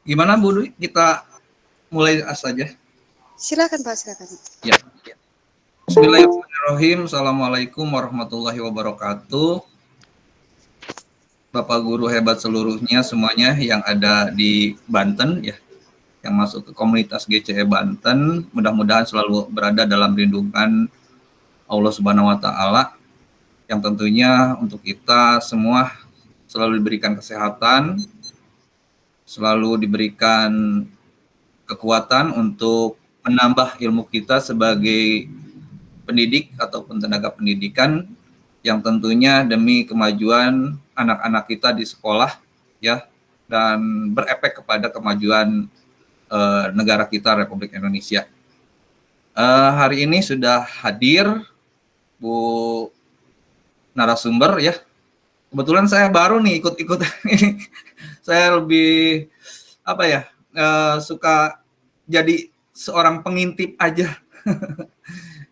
Gimana Bu Dwi? Kita mulai saja. Silakan Pak, silakan. Ya. Bismillahirrahmanirrahim. Assalamualaikum warahmatullahi wabarakatuh. Bapak guru hebat seluruhnya semuanya yang ada di Banten ya, yang masuk ke komunitas GCE Banten, mudah-mudahan selalu berada dalam lindungan Allah Subhanahu wa taala, yang tentunya untuk kita semua selalu diberikan kesehatan, selalu diberikan kekuatan untuk menambah ilmu kita sebagai pendidik ataupun tenaga pendidikan, yang tentunya demi kemajuan anak-anak kita di sekolah ya, dan berefek kepada kemajuan negara kita Republik Indonesia. Hari ini sudah hadir Bu narasumber ya. Kebetulan saya baru nih ikut-ikut ini. Saya lebih apa ya, suka jadi seorang pengintip aja.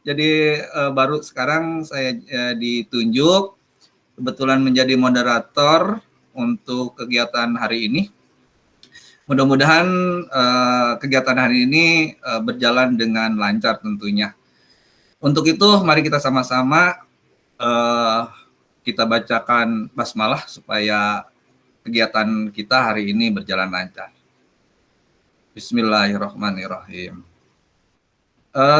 Jadi baru sekarang saya ditunjuk kebetulan menjadi moderator untuk kegiatan hari ini. Mudah-mudahan kegiatan hari ini berjalan dengan lancar tentunya. Untuk itu mari kita sama-sama kita bacakan basmalah supaya kegiatan kita hari ini berjalan lancar. Bismillahirrahmanirrahim.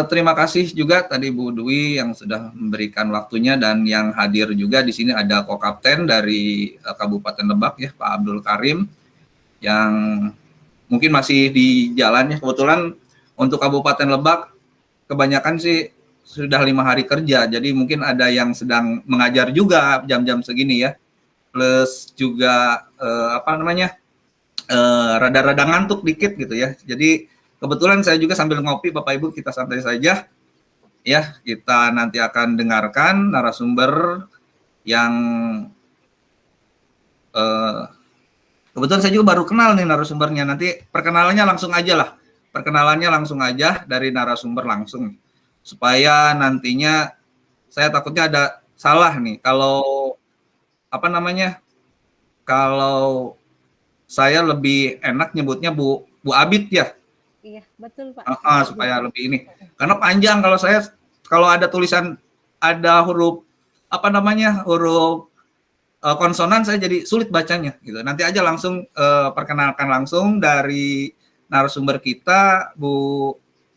Terima kasih juga tadi Bu Dwi yang sudah memberikan waktunya, dan yang hadir juga di sini ada Kokapten dari Kabupaten Lebak ya, Pak Abdul Karim, yang mungkin masih di jalan ya. Kebetulan untuk Kabupaten Lebak kebanyakan sih sudah 5 hari kerja, jadi mungkin ada yang sedang mengajar juga jam-jam segini ya. Plus juga rada-rada ngantuk dikit gitu ya. Jadi kebetulan saya juga sambil ngopi, Bapak Ibu kita santai saja ya. Kita nanti akan dengarkan narasumber yang kebetulan saya juga baru kenal nih narasumbernya. Nanti perkenalannya langsung aja lah. Perkenalannya langsung aja dari narasumber langsung. Supaya nantinya saya takutnya ada salah nih. Kalau kalau saya lebih enak nyebutnya Bu Abid ya. Iya, betul Pak. Supaya lebih ini. Karena panjang kalau ada tulisan ada huruf huruf konsonan, saya jadi sulit bacanya gitu. Nanti aja langsung perkenalkan langsung dari narasumber kita Bu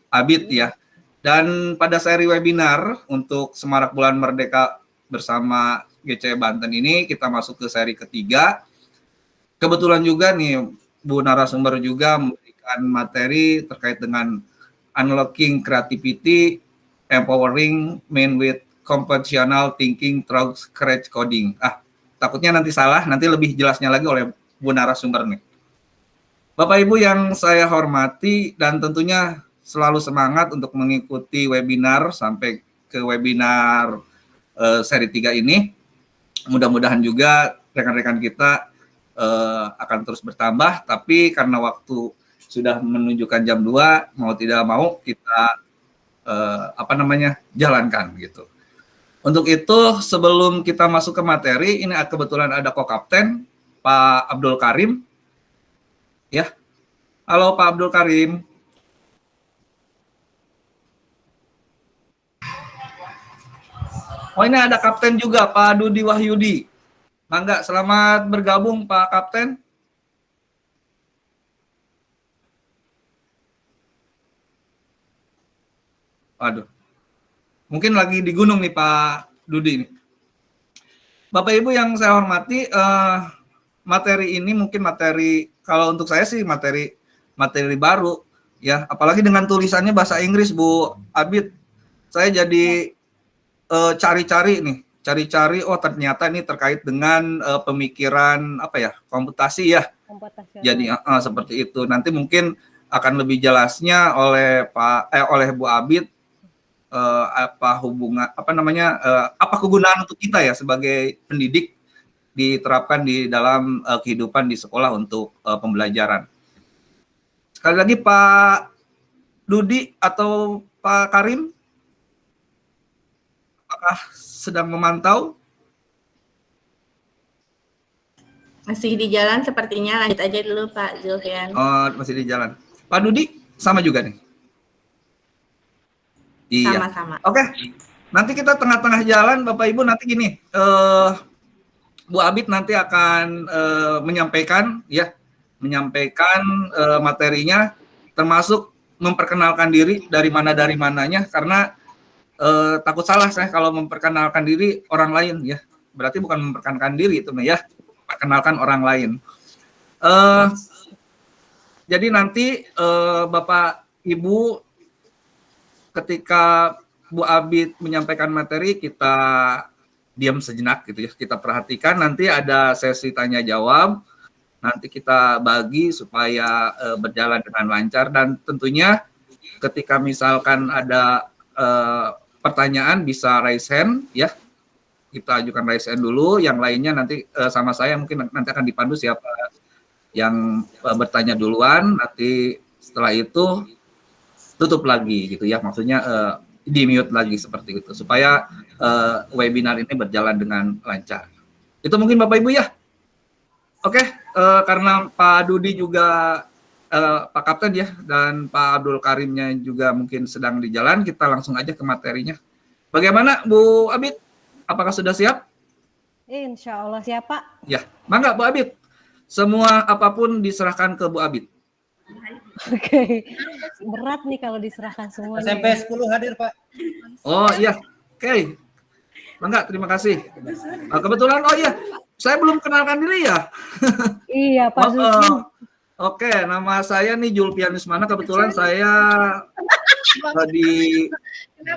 Abid ya. Dan pada seri webinar untuk Semarak Bulan Merdeka bersama GCE Banten ini kita masuk ke seri ketiga. Kebetulan juga nih Bu narasumber juga memberikan materi terkait dengan unlocking creativity, empowering men with computational thinking through scratch coding. Takutnya nanti salah, nanti lebih jelasnya lagi oleh Bu narasumber nih. Bapak Ibu yang saya hormati dan tentunya selalu semangat untuk mengikuti webinar sampai ke webinar seri 3 ini. Mudah-mudahan juga rekan-rekan kita akan terus bertambah, tapi karena waktu sudah menunjukkan jam 2, mau tidak mau kita jalankan gitu. Untuk itu sebelum kita masuk ke materi, ini kebetulan ada Kokapten Pak Abdul Karim ya. Halo Pak Abdul Karim. Oh, ini ada Kapten juga Pak Dudi Wahyudi. Mangga, selamat bergabung Pak Kapten. Waduh, mungkin lagi di gunung nih Pak Dudi nih. Bapak Ibu yang saya hormati, materi ini mungkin kalau untuk saya sih materi baru ya, apalagi dengan tulisannya bahasa Inggris Bu Abid. Saya jadi cari-cari, oh ternyata ini terkait dengan pemikiran komputasi ya. Jadi seperti itu. Nanti mungkin akan lebih jelasnya oleh Bu Abid apa kegunaan untuk kita ya sebagai pendidik diterapkan di dalam kehidupan di sekolah untuk pembelajaran. Sekali lagi Pak Dudi atau Pak Karim, apakah sedang memantau? Masih di jalan sepertinya, lanjut aja dulu Pak Zulfian. Oh, masih di jalan. Pak Dudi sama juga nih. Iya. Sama-sama. Oke. Nanti kita tengah-tengah jalan, Bapak Ibu, nanti gini. Bu Abid nanti akan menyampaikan materinya, termasuk memperkenalkan diri dari mananya, karena takut salah saya kalau memperkenalkan diri orang lain ya. Berarti bukan memperkenalkan diri itu ya, perkenalkan orang lain. Jadi nanti Bapak Ibu ketika Bu Abid menyampaikan materi, kita diam sejenak gitu ya, kita perhatikan. Nanti ada sesi tanya jawab, nanti kita bagi supaya berjalan dengan lancar, dan tentunya ketika misalkan ada pertanyaan bisa raise hand ya, kita ajukan raise hand dulu, yang lainnya nanti sama saya mungkin nanti akan dipandu siapa yang bertanya duluan, nanti setelah itu tutup lagi gitu ya, maksudnya di mute lagi seperti itu supaya webinar ini berjalan dengan lancar. Itu mungkin Bapak Ibu ya. Oke, karena Pak Dudi juga Pak Kapten ya, dan Pak Abdul Karimnya juga mungkin sedang di jalan, kita langsung aja ke materinya. Bagaimana Bu Abid? Apakah sudah siap? Insya Allah siap Pak. Ya, mangga Bu Abid. Semua apapun diserahkan ke Bu Abid. Oke, berat nih kalau diserahkan semua. SMP 10 hadir Pak. Oh iya, oke. Mangga, terima kasih. Kebetulan, oh iya, saya belum kenalkan diri ya. Iya Pak Zulfian. Oke, nama saya nih Julpian Ismana. Kebetulan saya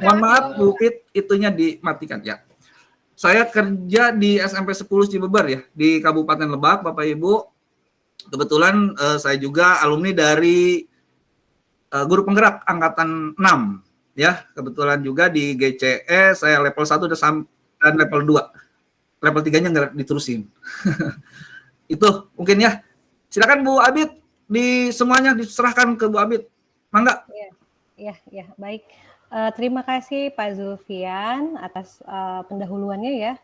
mohon maaf Bu Fit, itunya dimatikan ya. Saya kerja di SMP 10 Cibeber ya, di Kabupaten Lebak, Bapak Ibu. Kebetulan saya juga alumni dari Guru Penggerak Angkatan 6 ya. Kebetulan juga di GCE saya level 1 dan level 2. Level 3-nya nggak diterusin. Itu mungkin ya. Silakan Bu Abid, semuanya diserahkan ke Bu Abid. Mangga. Iya, baik. Terima kasih Pak Zulfian atas pendahuluannya ya.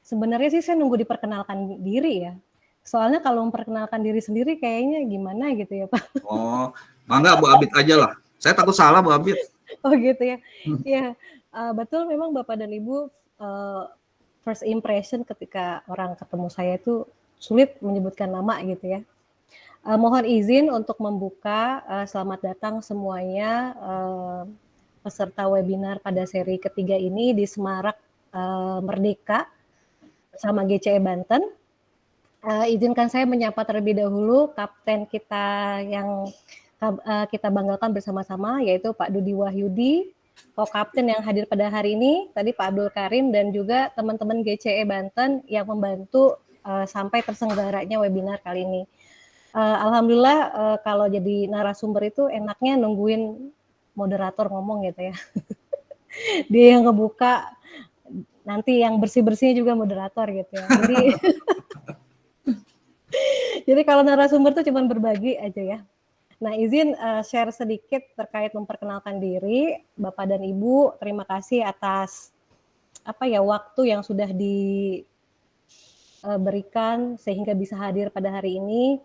Sebenarnya sih saya nunggu diperkenalkan diri ya. Soalnya kalau memperkenalkan diri sendiri kayaknya gimana gitu ya Pak. Oh, mangga Bu Abid aja lah. Saya takut salah Bu Abid. Oh gitu ya. Iya, betul memang Bapak dan Ibu first impression ketika orang ketemu saya itu sulit menyebutkan nama gitu ya. Mohon izin untuk membuka, selamat datang semuanya peserta webinar pada seri ketiga ini di Semarak Merdeka bersama GCE Banten. Izinkan saya menyapa terlebih dahulu kapten kita yang kita banggakan bersama-sama, yaitu Pak Dudi Wahyudi, Co-Kapten yang hadir pada hari ini, tadi Pak Abdul Karim, dan juga teman-teman GCE Banten yang membantu sampai terselenggaranya webinar kali ini. Alhamdulillah kalau jadi narasumber itu enaknya nungguin moderator ngomong gitu ya. Dia yang ngebuka, nanti yang bersih-bersihnya juga moderator gitu ya. Jadi kalau narasumber itu cuma berbagi aja ya. Nah, izin share sedikit terkait memperkenalkan diri, Bapak dan Ibu. Terima kasih atas waktu yang sudah diberikan sehingga bisa hadir pada hari ini.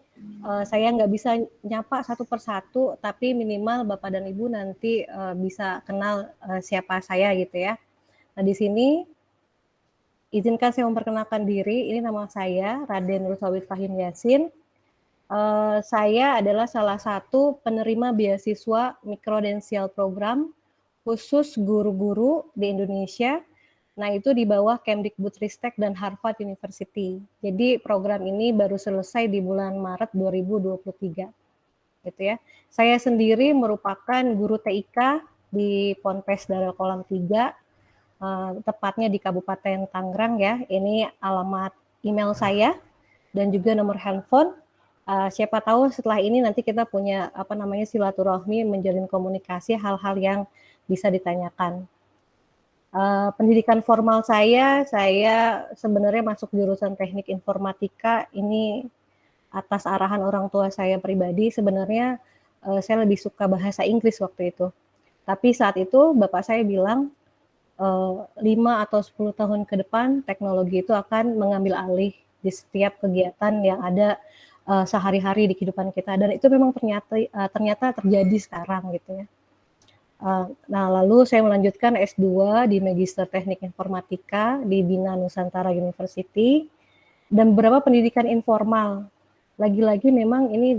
Saya nggak bisa nyapa satu persatu, tapi minimal Bapak dan Ibu nanti bisa kenal siapa saya gitu ya. Nah, di sini izinkan saya memperkenalkan diri. Ini nama saya Raden Rusawit Fahim Yasin. Saya adalah salah satu penerima beasiswa mikrodensial program khusus guru-guru di Indonesia. Nah, itu di bawah Kemdikbudristek dan Harvard University. Jadi program ini baru selesai di bulan Maret 2023. Gitu ya. Saya sendiri merupakan guru TIK di Ponpes Darul Kolam 3, tepatnya di Kabupaten Tangerang ya. Ini alamat email saya dan juga nomor handphone. Siapa tahu setelah ini nanti kita punya silaturahmi, menjalin komunikasi hal-hal yang bisa ditanyakan. Pendidikan formal saya sebenarnya masuk jurusan teknik informatika ini atas arahan orang tua saya pribadi. Sebenarnya saya lebih suka bahasa Inggris waktu itu. Tapi saat itu bapak saya bilang 5 atau 10 tahun ke depan teknologi itu akan mengambil alih di setiap kegiatan yang ada sehari-hari di kehidupan kita, dan itu memang ternyata terjadi sekarang gitu ya. Nah, lalu saya melanjutkan S2 di Magister Teknik Informatika di Bina Nusantara University, dan beberapa pendidikan informal. Lagi-lagi memang ini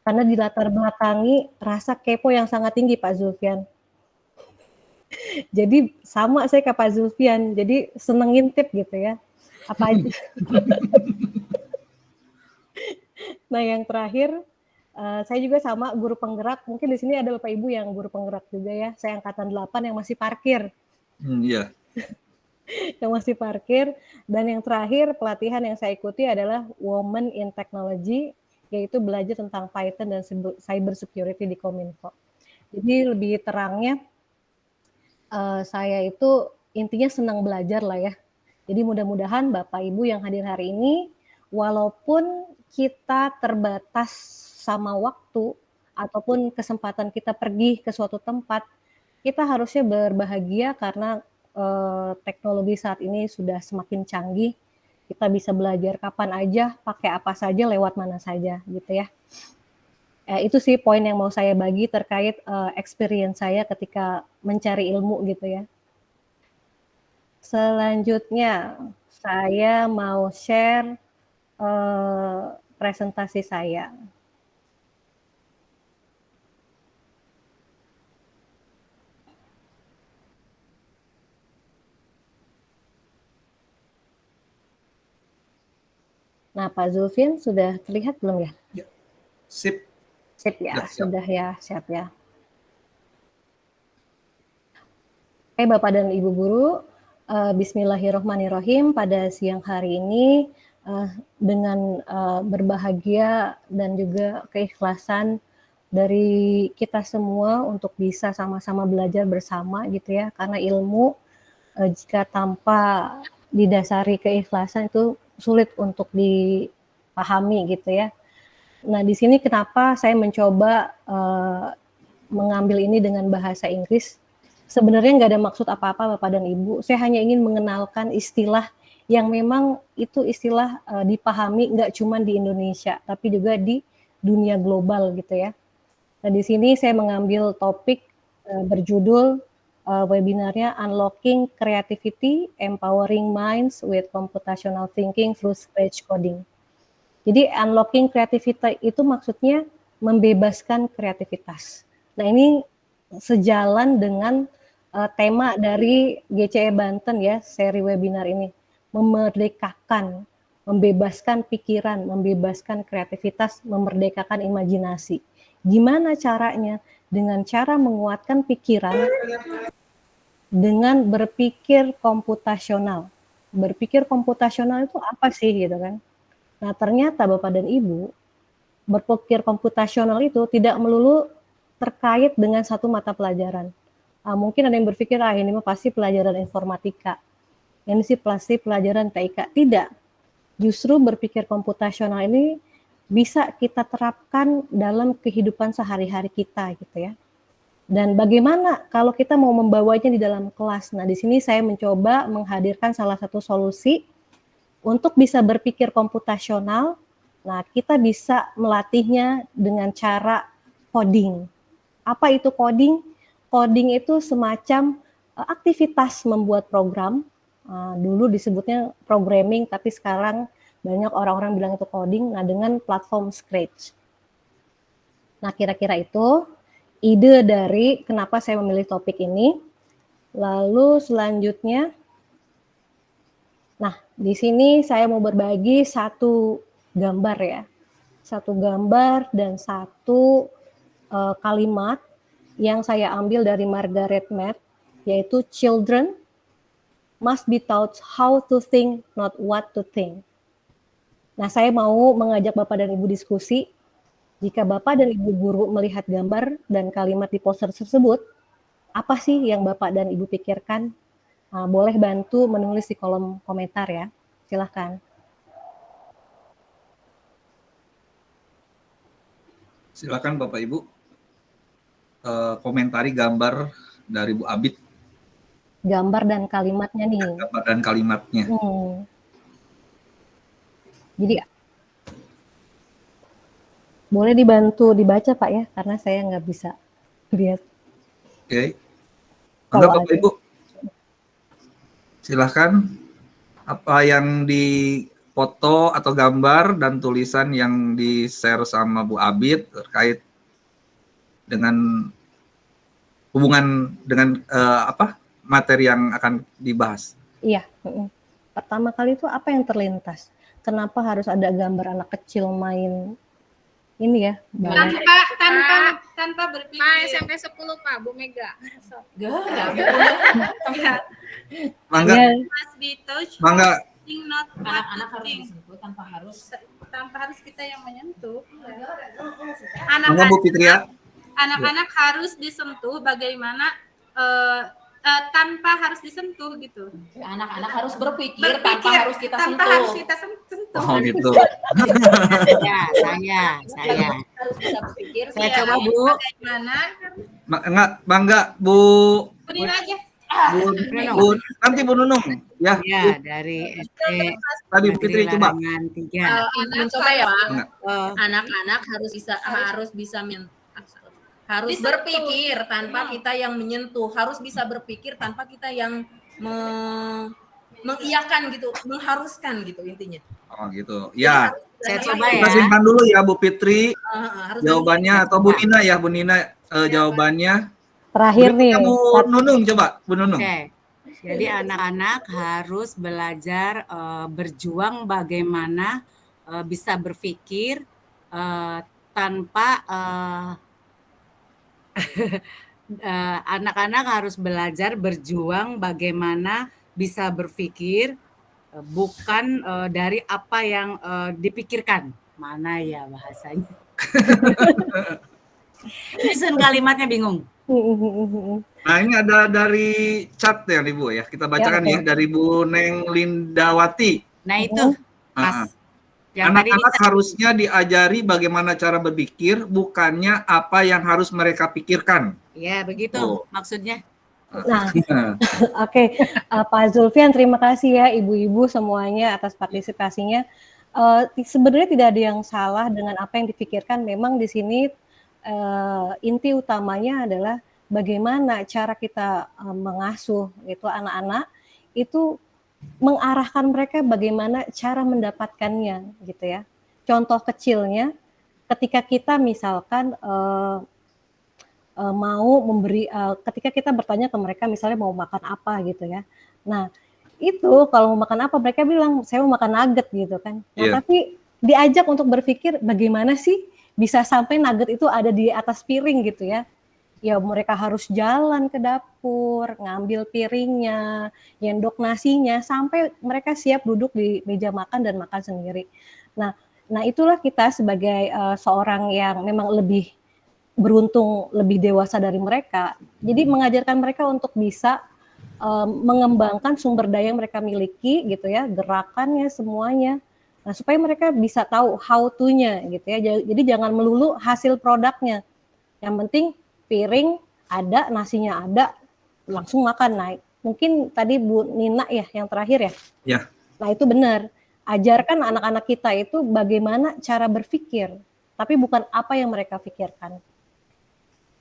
karena dilatar belakangi rasa kepo yang sangat tinggi, Pak Zulfian. Jadi sama saya kayak Pak Zulfian, jadi seneng ngintip gitu ya, apa aja. Nah, yang terakhir, saya juga sama guru penggerak, mungkin di sini ada Bapak Ibu yang guru penggerak juga ya, saya angkatan 8 yang masih parkir. Iya. Yang masih parkir, dan yang terakhir pelatihan yang saya ikuti adalah Women in Technology, yaitu belajar tentang Python dan cyber security di Kominfo. Jadi lebih terangnya, saya itu intinya senang belajar lah ya. Jadi mudah-mudahan Bapak Ibu yang hadir hari ini, walaupun kita terbatas sama waktu ataupun kesempatan kita pergi ke suatu tempat, kita harusnya berbahagia karena teknologi saat ini sudah semakin canggih. Kita bisa belajar kapan aja, pakai apa saja, lewat mana saja gitu ya. Itu sih poin yang mau saya bagi terkait experience saya ketika mencari ilmu gitu ya. Selanjutnya saya mau share presentasi saya. Nah, Pak Zulfian sudah terlihat belum ya? Sip. Sip ya, Siap. sudah ya, siap ya. Oke, Bapak dan Ibu guru, bismillahirrahmanirrahim. Pada siang hari ini, dengan berbahagia dan juga keikhlasan dari kita semua untuk bisa sama-sama belajar bersama gitu ya, karena ilmu jika tanpa didasari keikhlasan itu sulit untuk dipahami gitu ya. Nah, di sini kenapa saya mencoba mengambil ini dengan bahasa Inggris. Sebenarnya nggak ada maksud apa-apa Bapak dan Ibu, saya hanya ingin mengenalkan istilah yang memang itu istilah dipahami nggak cuma di Indonesia, tapi juga di dunia global gitu ya. Nah, di sini saya mengambil topik berjudul webinarnya Unlocking Creativity, Empowering Minds with Computational Thinking Through Scratch Coding. Jadi unlocking creativity itu maksudnya membebaskan kreativitas. Nah, ini sejalan dengan tema dari GCE Banten ya, seri webinar ini. Memerdekakan, membebaskan pikiran, membebaskan kreativitas, memerdekakan imajinasi. Gimana caranya? Dengan cara menguatkan pikiran dengan berpikir komputasional. Berpikir komputasional itu apa sih gitu kan? Nah, ternyata Bapak dan Ibu, berpikir komputasional itu tidak melulu terkait dengan satu mata pelajaran. Mungkin ada yang berpikir, ini mah pasti pelajaran informatika. Ini sih pasti pelajaran TIK. Tidak. Justru berpikir komputasional ini bisa kita terapkan dalam kehidupan sehari-hari kita gitu ya. Dan bagaimana kalau kita mau membawanya di dalam kelas? Nah, di sini saya mencoba menghadirkan salah satu solusi untuk bisa berpikir komputasional. Nah, kita bisa melatihnya dengan cara coding. Apa itu coding? Coding itu semacam aktivitas membuat program. Dulu disebutnya programming, tapi sekarang banyak orang-orang bilang itu coding. Nah, dengan platform Scratch. Nah, kira-kira itu ide dari kenapa saya memilih topik ini. Lalu selanjutnya, nah di sini saya mau berbagi satu gambar ya. Satu gambar dan satu kalimat yang saya ambil dari Margaret Mead, yaitu children must be taught how to think, not what to think. Nah, saya mau mengajak Bapak dan Ibu diskusi. Jika Bapak dan Ibu guru melihat gambar dan kalimat di poster tersebut, apa sih yang Bapak dan Ibu pikirkan? Boleh bantu menulis di kolom komentar ya. Silahkan. Silakan Bapak Ibu komentari gambar dari Bu Abid. Gambar dan kalimatnya nih. Gambar dan kalimatnya. Jadi boleh dibantu dibaca Pak ya, karena saya nggak bisa lihat. Oke. Kalau Mangga Bapak ada. Ibu, silahkan apa yang di foto atau gambar dan tulisan yang di-share sama Bu Abid terkait dengan hubungan dengan materi yang akan dibahas. Iya. Pertama kali itu apa yang terlintas? Kenapa harus ada gambar anak kecil main ini ya? Balap? Tanpa berpikir. Pak SMP 10 Pak, Bu Mega. Mangga, Ya, Must be touched. mangga. Not Anak-anak harus thing. disentuh Tanpa harus kita yang menyentuh. Mangga Bu Fitria. Anak-anak harus disentuh bagaimana tanpa harus disentuh gitu. Anak-anak harus berpikir tanpa harus kita tanpa sentuh. harus kita sentuh. Oh gitu. Ya, saya. Harus bisa berpikir. Saya coba Bu. Bagaimana? Mangga Bu Berdiri aja. Nanti Bu Nunung ya. Ya, dari SD Tadi Bu Fitri Negeri coba. Larangan 3. Mencoba ya Pak. Enggak. Anak-anak harus berpikir tanpa kita yang menyentuh, harus bisa berpikir tanpa kita yang mengiyakan gitu, mengharuskan gitu intinya. Oh gitu. Ya. Saya coba ya. Kita simpan dulu ya Bu Fitri Harus jawabannya atau Bu Nina ya, Bu Nina jawabannya. terakhir nih. Bu Nunung coba, Bu Nunung. Oke. Jadi anak-anak harus belajar berjuang bagaimana bisa berpikir tanpa anak-anak harus belajar berjuang bagaimana bisa berpikir bukan dari apa yang dipikirkan. Mana ya bahasanya? Nyusun kalimatnya bingung. Nah ini ada dari chat ya nih Bu ya. Kita bacakan Ya, ya dari Bu Neng Lindawati. Nah itu Mas. Yang tadi Anak-anak harusnya diajari bagaimana cara berpikir, bukannya apa yang harus mereka pikirkan. ya begitu Oh. maksudnya. Nah, oke. Pak Zulfian, terima kasih ya ibu-ibu semuanya atas partisipasinya. Sebenarnya tidak ada yang salah dengan apa yang dipikirkan. Memang di sini inti utamanya adalah bagaimana cara kita mengasuh itu anak-anak itu mengarahkan mereka bagaimana cara mendapatkannya gitu ya. Contoh kecilnya ketika kita misalkan mau memberi ketika kita bertanya ke mereka misalnya mau makan apa gitu ya. Nah, itu kalau mau makan apa mereka bilang saya mau makan nugget gitu kan. Nah, Iya. tapi diajak untuk berpikir bagaimana sih bisa sampai nugget itu ada di atas piring gitu ya. Ya mereka harus jalan ke dapur, ngambil piringnya, nyendok nasinya, sampai mereka siap duduk di meja makan dan makan sendiri. Nah itulah kita sebagai seorang yang memang lebih beruntung, lebih dewasa dari mereka. Jadi mengajarkan mereka untuk bisa mengembangkan sumber daya yang mereka miliki gitu ya, gerakannya semuanya. Nah supaya mereka bisa tahu how to-nya gitu ya. Jadi jangan melulu hasil produknya. Yang penting piring ada, nasinya ada, langsung makan. Nah, mungkin tadi Bu Nina ya yang terakhir ya. Ya. Nah itu benar. Ajarkan anak-anak kita itu bagaimana cara berpikir, tapi bukan apa yang mereka pikirkan.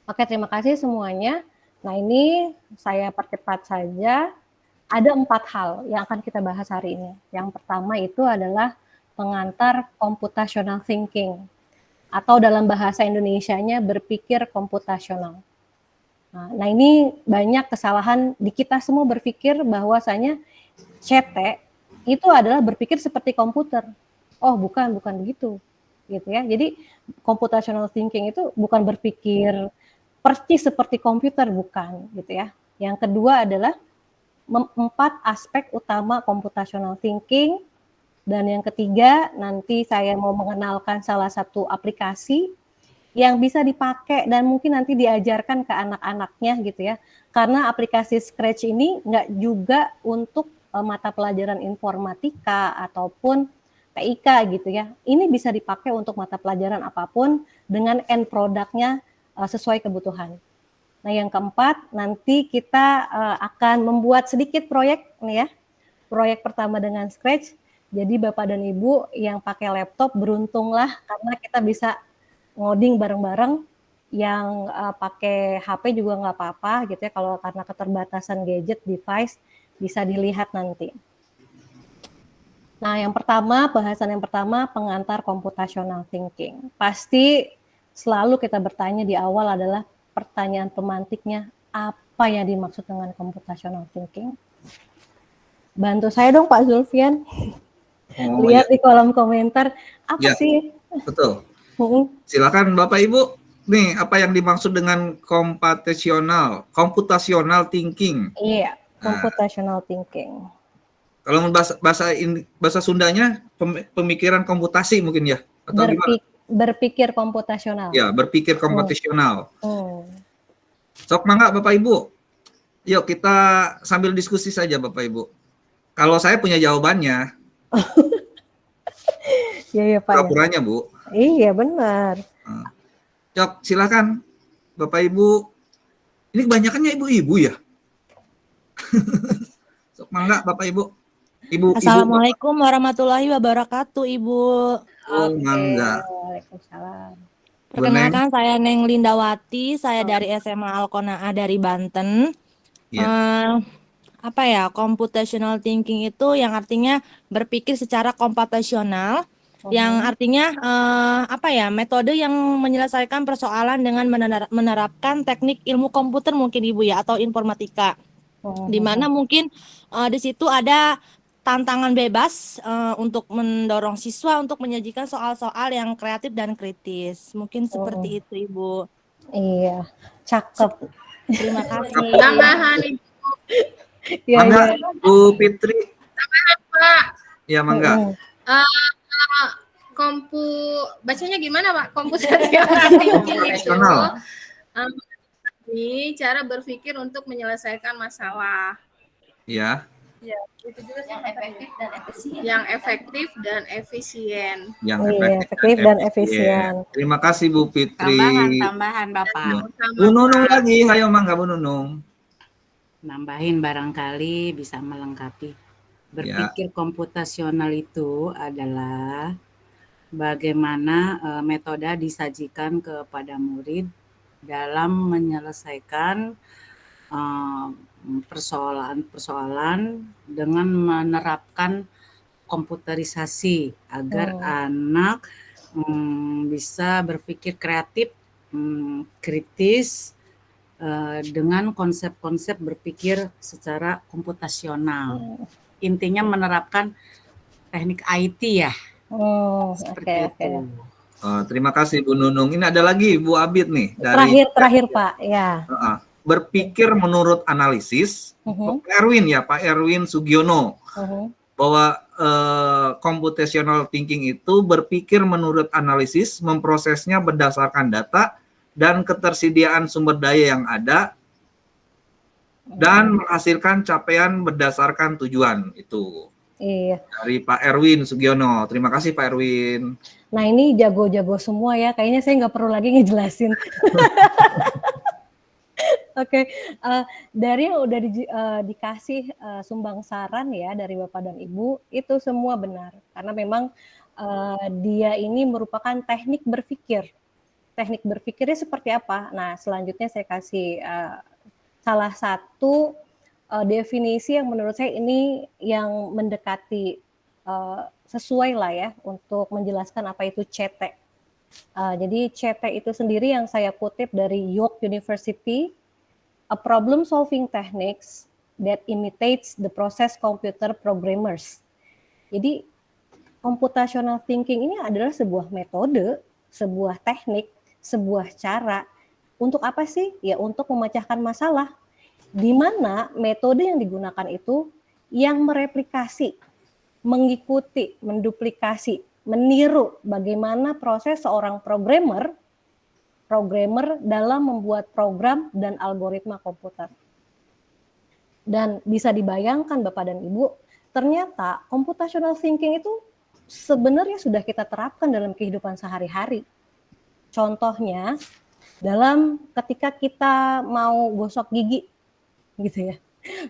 Oke, terima kasih semuanya. Nah ini saya percepat saja. Ada 4 hal yang akan kita bahas hari ini. Yang pertama itu adalah pengantar computational thinking. Atau dalam bahasa Indonesianya berpikir komputasional. Nah ini banyak kesalahan di kita semua berpikir bahwasanya CT itu adalah berpikir seperti komputer. Oh bukan begitu, gitu ya. Jadi computational thinking itu bukan berpikir persis seperti komputer, bukan, gitu ya. Yang kedua adalah 4 aspek utama computational thinking. Dan yang ketiga, nanti saya mau mengenalkan salah satu aplikasi yang bisa dipakai dan mungkin nanti diajarkan ke anak-anaknya gitu ya. Karena aplikasi Scratch ini nggak juga untuk mata pelajaran informatika ataupun TIK gitu ya. Ini bisa dipakai untuk mata pelajaran apapun dengan end produknya sesuai kebutuhan. Nah yang keempat, nanti kita akan membuat sedikit proyek nih ya. Proyek pertama dengan Scratch. Jadi Bapak dan Ibu yang pakai laptop beruntunglah karena kita bisa ngoding bareng-bareng, yang pakai HP juga nggak apa-apa gitu ya, kalau karena keterbatasan gadget, device, bisa dilihat nanti. Nah, bahasan yang pertama pengantar computational thinking. Pasti selalu kita bertanya di awal adalah pertanyaan pemantiknya, apa yang dimaksud dengan computational thinking? Bantu saya dong Pak Zulfian. Oh, Lihat ya. di kolom komentar, apa Ya. sih? Betul. Silakan Bapak Ibu. Nih, apa yang dimaksud dengan computational thinking? Iya, computational thinking. Kalau bahasa Sundanya pemikiran komputasi mungkin ya, atau gimana? Berpikir komputasional. Ya, berpikir komputasional. Hmm. Sok mangga Bapak Ibu. Yuk kita sambil diskusi saja Bapak Ibu. Kalau saya punya jawabannya. Iya Pak. Pura-puranya Bu. Iya benar. Cok, silakan Bapak Ibu. Ini kebanyakannya ibu-ibu ya. Sok mangga Bapak Ibu. Assalamualaikum warahmatullahi wabarakatuh, Ibu. Oh, mangga. Waalaikumsalam. Perkenalkan, saya Neng Lindawati, saya dari SMA Alqonaah dari Banten. Ya. Computational thinking itu yang artinya berpikir secara komputasional, yang artinya metode yang menyelesaikan persoalan dengan menerapkan teknik ilmu komputer mungkin Ibu ya, atau informatika. Di mana mungkin di situ ada tantangan bebas untuk mendorong siswa untuk menyajikan soal-soal yang kreatif dan kritis. Mungkin seperti itu, Ibu. Iya, cakep. Terima kasih. Tambahan Ibu. Ya, mangga, ya. Bu Fitri. Pak. Ya, mangga. Bacanya gimana Pak? Computational thinking itu ini cara berpikir untuk menyelesaikan masalah. Ya. Ya, itu juga yang efektif dan efisien. Yang efektif dan efisien. Terima kasih Bu Fitri. Tambahan Bapak. Bu Nunung lagi, ayo mangga Bu Nunung. Nambahin barangkali bisa melengkapi. Berpikir komputasional itu adalah bagaimana metode disajikan kepada murid dalam menyelesaikan persoalan-persoalan dengan menerapkan komputerisasi agar anak bisa berpikir kreatif, kritis, dengan konsep-konsep berpikir secara komputasional. Intinya menerapkan teknik IT ya. Seperti itu. Terima kasih Bu Nunung. Ini ada lagi Bu Abid nih dari Terakhir Pak, ya. Berpikir menurut analisis, Pak Erwin Sugiono, bahwa computational thinking itu berpikir menurut analisis, memprosesnya berdasarkan data dan ketersediaan sumber daya yang ada, dan menghasilkan capaian berdasarkan tujuan itu. Iya. Dari Pak Erwin Sugiono. Terima kasih Pak Erwin. Nah ini jago-jago semua ya, kayaknya saya nggak perlu lagi ngejelasin. Oke, dari yang udah dikasih sumbang saran ya dari Bapak dan Ibu, itu semua benar. Karena memang dia ini merupakan teknik berpikir. Teknik berpikirnya seperti apa? Nah, selanjutnya saya kasih salah satu definisi yang menurut saya ini yang mendekati sesuai lah ya untuk menjelaskan apa itu CT. Jadi CT itu sendiri yang saya kutip dari York University, a problem-solving techniques that imitates the process computer programmers. Jadi, computational thinking ini adalah sebuah metode, sebuah teknik, sebuah cara. Untuk apa sih? Ya, untuk memecahkan masalah. Di mana metode yang digunakan itu yang mereplikasi, mengikuti, menduplikasi, meniru bagaimana proses seorang programmer dalam membuat program dan algoritma komputer. Dan bisa dibayangkan Bapak dan Ibu, ternyata computational thinking itu sebenarnya sudah kita terapkan dalam kehidupan sehari-hari. Contohnya, dalam ketika kita mau gosok gigi, gitu ya,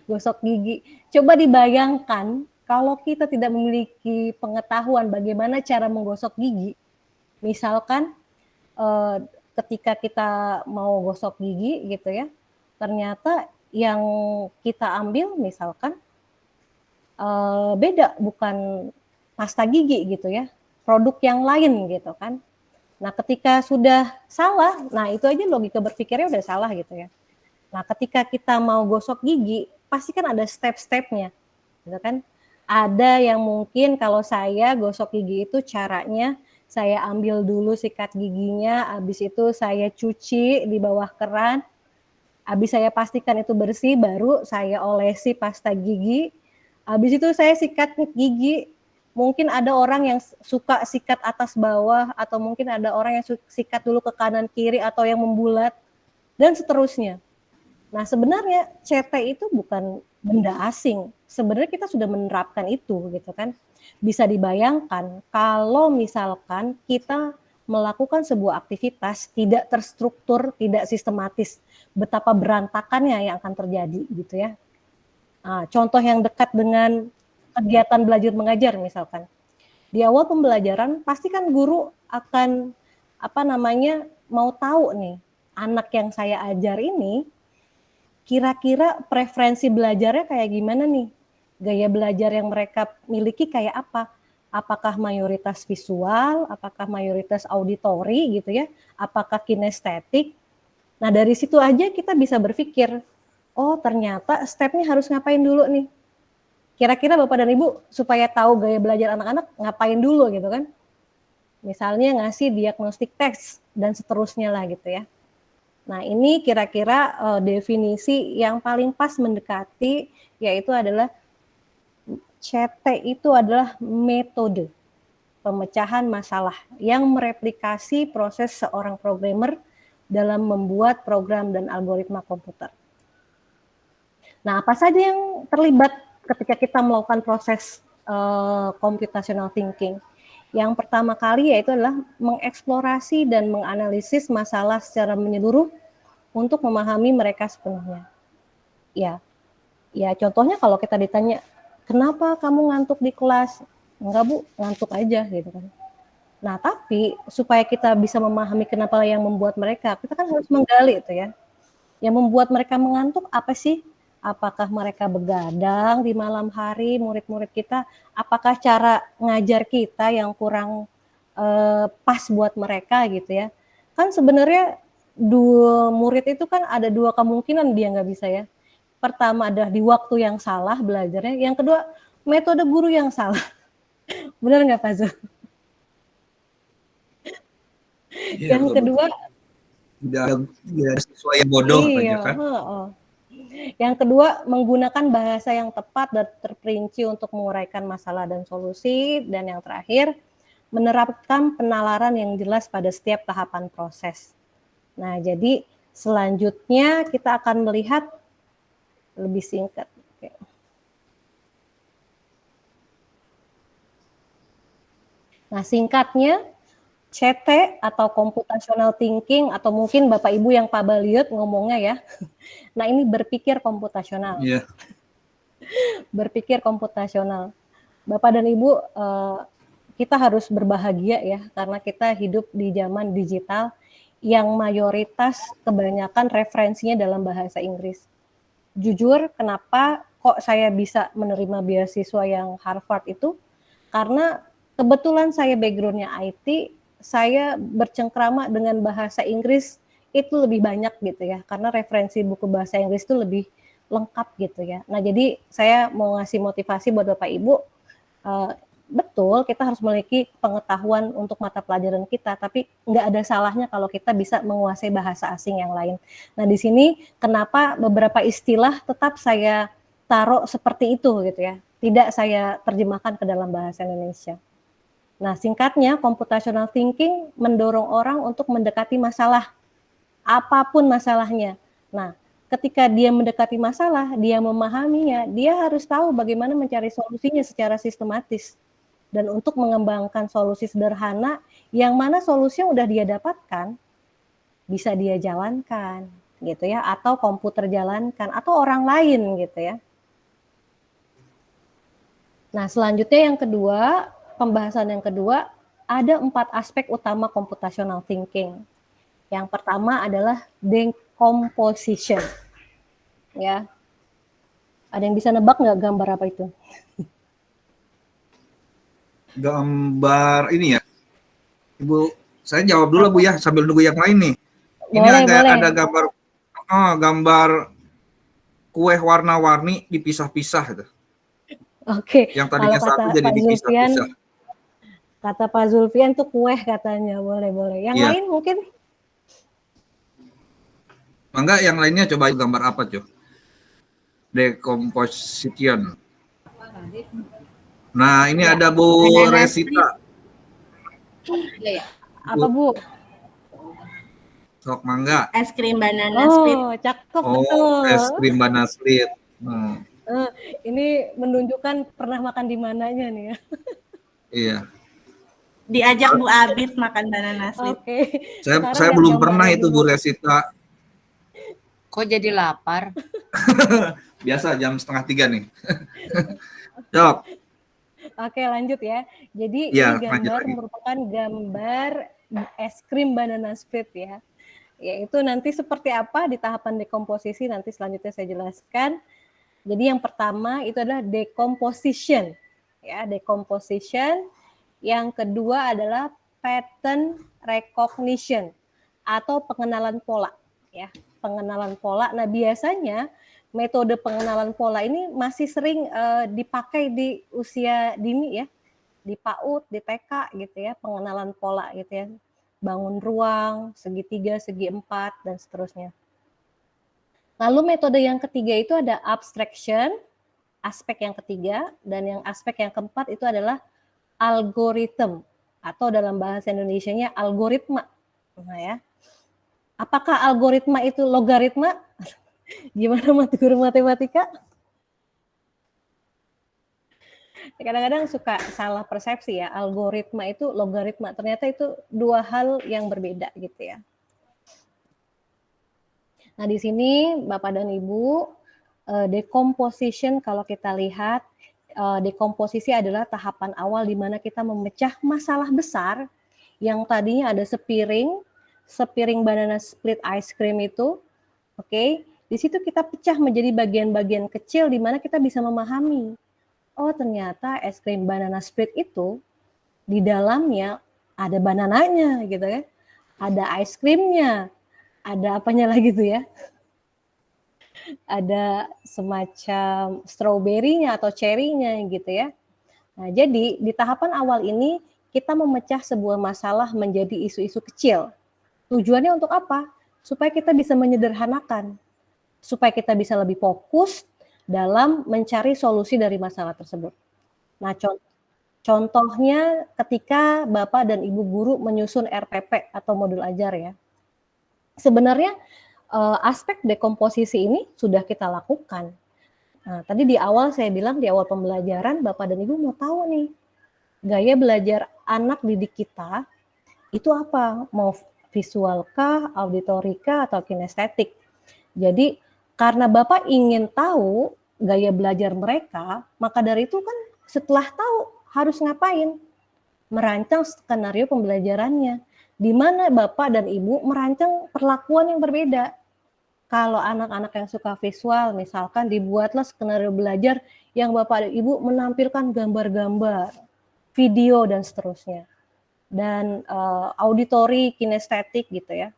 gosok gigi. Coba dibayangkan kalau kita tidak memiliki pengetahuan bagaimana cara menggosok gigi, misalkan ketika kita mau gosok gigi gitu ya, ternyata yang kita ambil misalkan beda, bukan pasta gigi gitu ya, produk yang lain gitu kan. Nah, ketika sudah salah, nah itu aja logika berpikirnya udah salah gitu ya. Nah, ketika kita mau gosok gigi, pasti kan ada step-stepnya, gitu kan. Ada yang mungkin kalau saya gosok gigi itu caranya saya ambil dulu sikat giginya, habis itu saya cuci di bawah keran, habis saya pastikan itu bersih, baru saya olesi pasta gigi, habis itu saya sikat gigi. Mungkin ada orang yang suka sikat atas bawah, atau mungkin ada orang yang sikat dulu ke kanan kiri, atau yang membulat, dan seterusnya. Nah, sebenarnya CT itu bukan benda asing. Sebenarnya kita sudah menerapkan itu gitu kan. Bisa dibayangkan kalau misalkan kita melakukan sebuah aktivitas tidak terstruktur, tidak sistematis, betapa berantakannya yang akan terjadi gitu ya. Nah, contoh yang dekat dengan kegiatan belajar mengajar misalkan. Di awal pembelajaran pasti kan guru akan mau tahu nih, anak yang saya ajar ini kira-kira preferensi belajarnya kayak gimana nih? Gaya belajar yang mereka miliki kayak apa? Apakah mayoritas visual, apakah mayoritas auditori gitu ya? Apakah kinestetik? Nah, dari situ aja kita bisa berpikir, oh ternyata stepnya harus ngapain dulu nih? Kira-kira Bapak dan Ibu supaya tahu gaya belajar anak-anak ngapain dulu gitu kan? Misalnya ngasih diagnostik teks dan seterusnya lah gitu ya. Nah, ini kira-kira definisi yang paling pas mendekati, yaitu adalah CT itu adalah metode pemecahan masalah yang mereplikasi proses seorang programmer dalam membuat program dan algoritma komputer. Nah, apa saja yang terlibat ketika kita melakukan proses computational thinking? Yang pertama kali yaitu adalah mengeksplorasi dan menganalisis masalah secara menyeluruh untuk memahami mereka sepenuhnya. Ya contohnya kalau kita ditanya, kenapa kamu ngantuk di kelas? Enggak Bu, ngantuk aja gitu kan. Nah, tapi supaya kita bisa memahami kenapa yang membuat mereka, kita kan harus menggali itu ya. Yang membuat mereka mengantuk apa sih? Apakah mereka begadang di malam hari, murid-murid kita? Apakah cara ngajar kita yang kurang pas buat mereka gitu ya? Kan sebenarnya murid itu kan ada dua kemungkinan dia nggak bisa ya. Pertama adalah di waktu yang salah belajarnya, yang kedua metode guru yang salah. Benar nggak Pak Zul? Iya, Yang betul, kedua, tidak sesuai yang bodoh iya, aja kan. Yang kedua, menggunakan bahasa yang tepat dan terperinci untuk menguraikan masalah dan solusi. Dan yang terakhir, menerapkan penalaran yang jelas pada setiap tahapan proses. Nah, jadi selanjutnya kita akan melihat lebih singkat. Oke. Nah, singkatnya, CT atau computational thinking, atau mungkin Bapak Ibu yang Pak Baliut ngomongnya ya. Nah, ini berpikir komputasional. Iya. Berpikir komputasional. Bapak dan Ibu, kita harus berbahagia ya, karena kita hidup di zaman digital yang mayoritas kebanyakan referensinya dalam bahasa Inggris. Jujur, kenapa kok saya bisa menerima beasiswa yang Harvard itu? Karena kebetulan saya background-nya IT, saya bercengkrama dengan bahasa Inggris itu lebih banyak gitu ya, karena referensi buku bahasa Inggris itu lebih lengkap gitu ya. Nah, jadi saya mau ngasih motivasi buat Bapak Ibu, betul kita harus memiliki pengetahuan untuk mata pelajaran kita, tapi nggak ada salahnya kalau kita bisa menguasai bahasa asing yang lain. Nah, di sini kenapa beberapa istilah tetap saya taruh seperti itu gitu ya, tidak saya terjemahkan ke dalam bahasa Indonesia. Nah, singkatnya, computational thinking mendorong orang untuk mendekati masalah, apapun masalahnya. Nah, ketika dia mendekati masalah, dia memahaminya, dia harus tahu bagaimana mencari solusinya secara sistematis. Dan untuk mengembangkan solusi sederhana, yang mana solusi yang udah dia dapatkan, bisa dia jalankan, gitu ya, atau komputer jalankan, atau orang lain gitu ya. Nah, selanjutnya yang kedua, pembahasan yang kedua, ada 4 aspek utama computational thinking. Yang pertama adalah decomposition. Ya. Ada yang bisa nebak nggak gambar apa itu? Gambar ini ya, Ibu. Saya jawab dulu Bu ya, sambil nunggu yang lain nih. Ini Boleh. ada gambar kue warna-warni dipisah-pisah gitu. Oke. Yang Kalau tadinya satu kata jadi Pak Zulfian, dipisah-pisah. kata Pak Zulfian tuh kue katanya. Boleh. Yang Iya. lain mungkin? Mangga yang lainnya coba gambar apa, Cuy? Decomposition. Nah, ini ada Bu Resita. Iya ya. Apa Bu? Sok mangga. Es krim banana split. Oh, cakep Oh, betul. es krim banana split. Ini menunjukkan pernah makan di mananya nih ya. Iya. Diajak Bu Abid makan banana split. Oke. Saya belum pernah itu Bu Resita. Kok jadi lapar? Biasa jam 2:30 nih. Sok. Oke, lanjut ya. Jadi Ya, ini lanjut gambar lagi. merupakan gambar es krim banana split ya. Yaitu nanti seperti apa di tahapan dekomposisi nanti selanjutnya saya jelaskan. Jadi yang pertama itu adalah decomposition. Ya, decomposition. Yang kedua adalah pattern recognition atau pengenalan pola ya. Pengenalan pola. Nah, biasanya metode pengenalan pola ini masih sering dipakai di usia dini ya, di PAUD, di TK gitu ya, pengenalan pola gitu ya, bangun ruang, segitiga, segi empat, dan seterusnya. Lalu metode yang ketiga itu ada abstraction, aspek yang ketiga, dan yang aspek yang keempat itu adalah algoritma, atau dalam bahasa Indonesianya algoritma. Nah ya, apakah algoritma itu logaritma? Gimana guru matematika? Kadang-kadang suka salah persepsi ya, algoritma itu logaritma. Ternyata itu dua hal yang berbeda gitu ya. Nah, di sini Bapak dan Ibu, decomposition kalau kita lihat, dekomposisi adalah tahapan awal di mana kita memecah masalah besar yang tadinya ada sepiring banana split ice cream itu, oke. Di situ kita pecah menjadi bagian-bagian kecil di mana kita bisa memahami. Oh, ternyata es krim banana split itu di dalamnya ada banananya gitu ya. Ada ice krimnya, ada apanya lagi tuh ya. Ada semacam stroberinya atau cherry-nya gitu ya. Nah, jadi di tahapan awal ini kita memecah sebuah masalah menjadi isu-isu kecil. Tujuannya untuk apa? Supaya kita bisa menyederhanakan. Supaya kita bisa lebih fokus dalam mencari solusi dari masalah tersebut. Nah, contohnya ketika Bapak dan Ibu guru menyusun RPP atau modul ajar ya. Sebenarnya aspek dekomposisi ini sudah kita lakukan. Nah, tadi di awal saya bilang di awal pembelajaran Bapak dan Ibu mau tahu nih, gaya belajar anak didik kita itu apa? Mau visual kah, auditory kah, atau kinestetik? Jadi karena Bapak ingin tahu gaya belajar mereka, maka dari itu kan setelah tahu harus ngapain? Merancang skenario pembelajarannya, di mana Bapak dan Ibu merancang perlakuan yang berbeda. Kalau anak-anak yang suka visual, misalkan dibuatlah skenario belajar yang Bapak dan Ibu menampilkan gambar-gambar, video, dan seterusnya. Dan auditory, kinestetik gitu ya.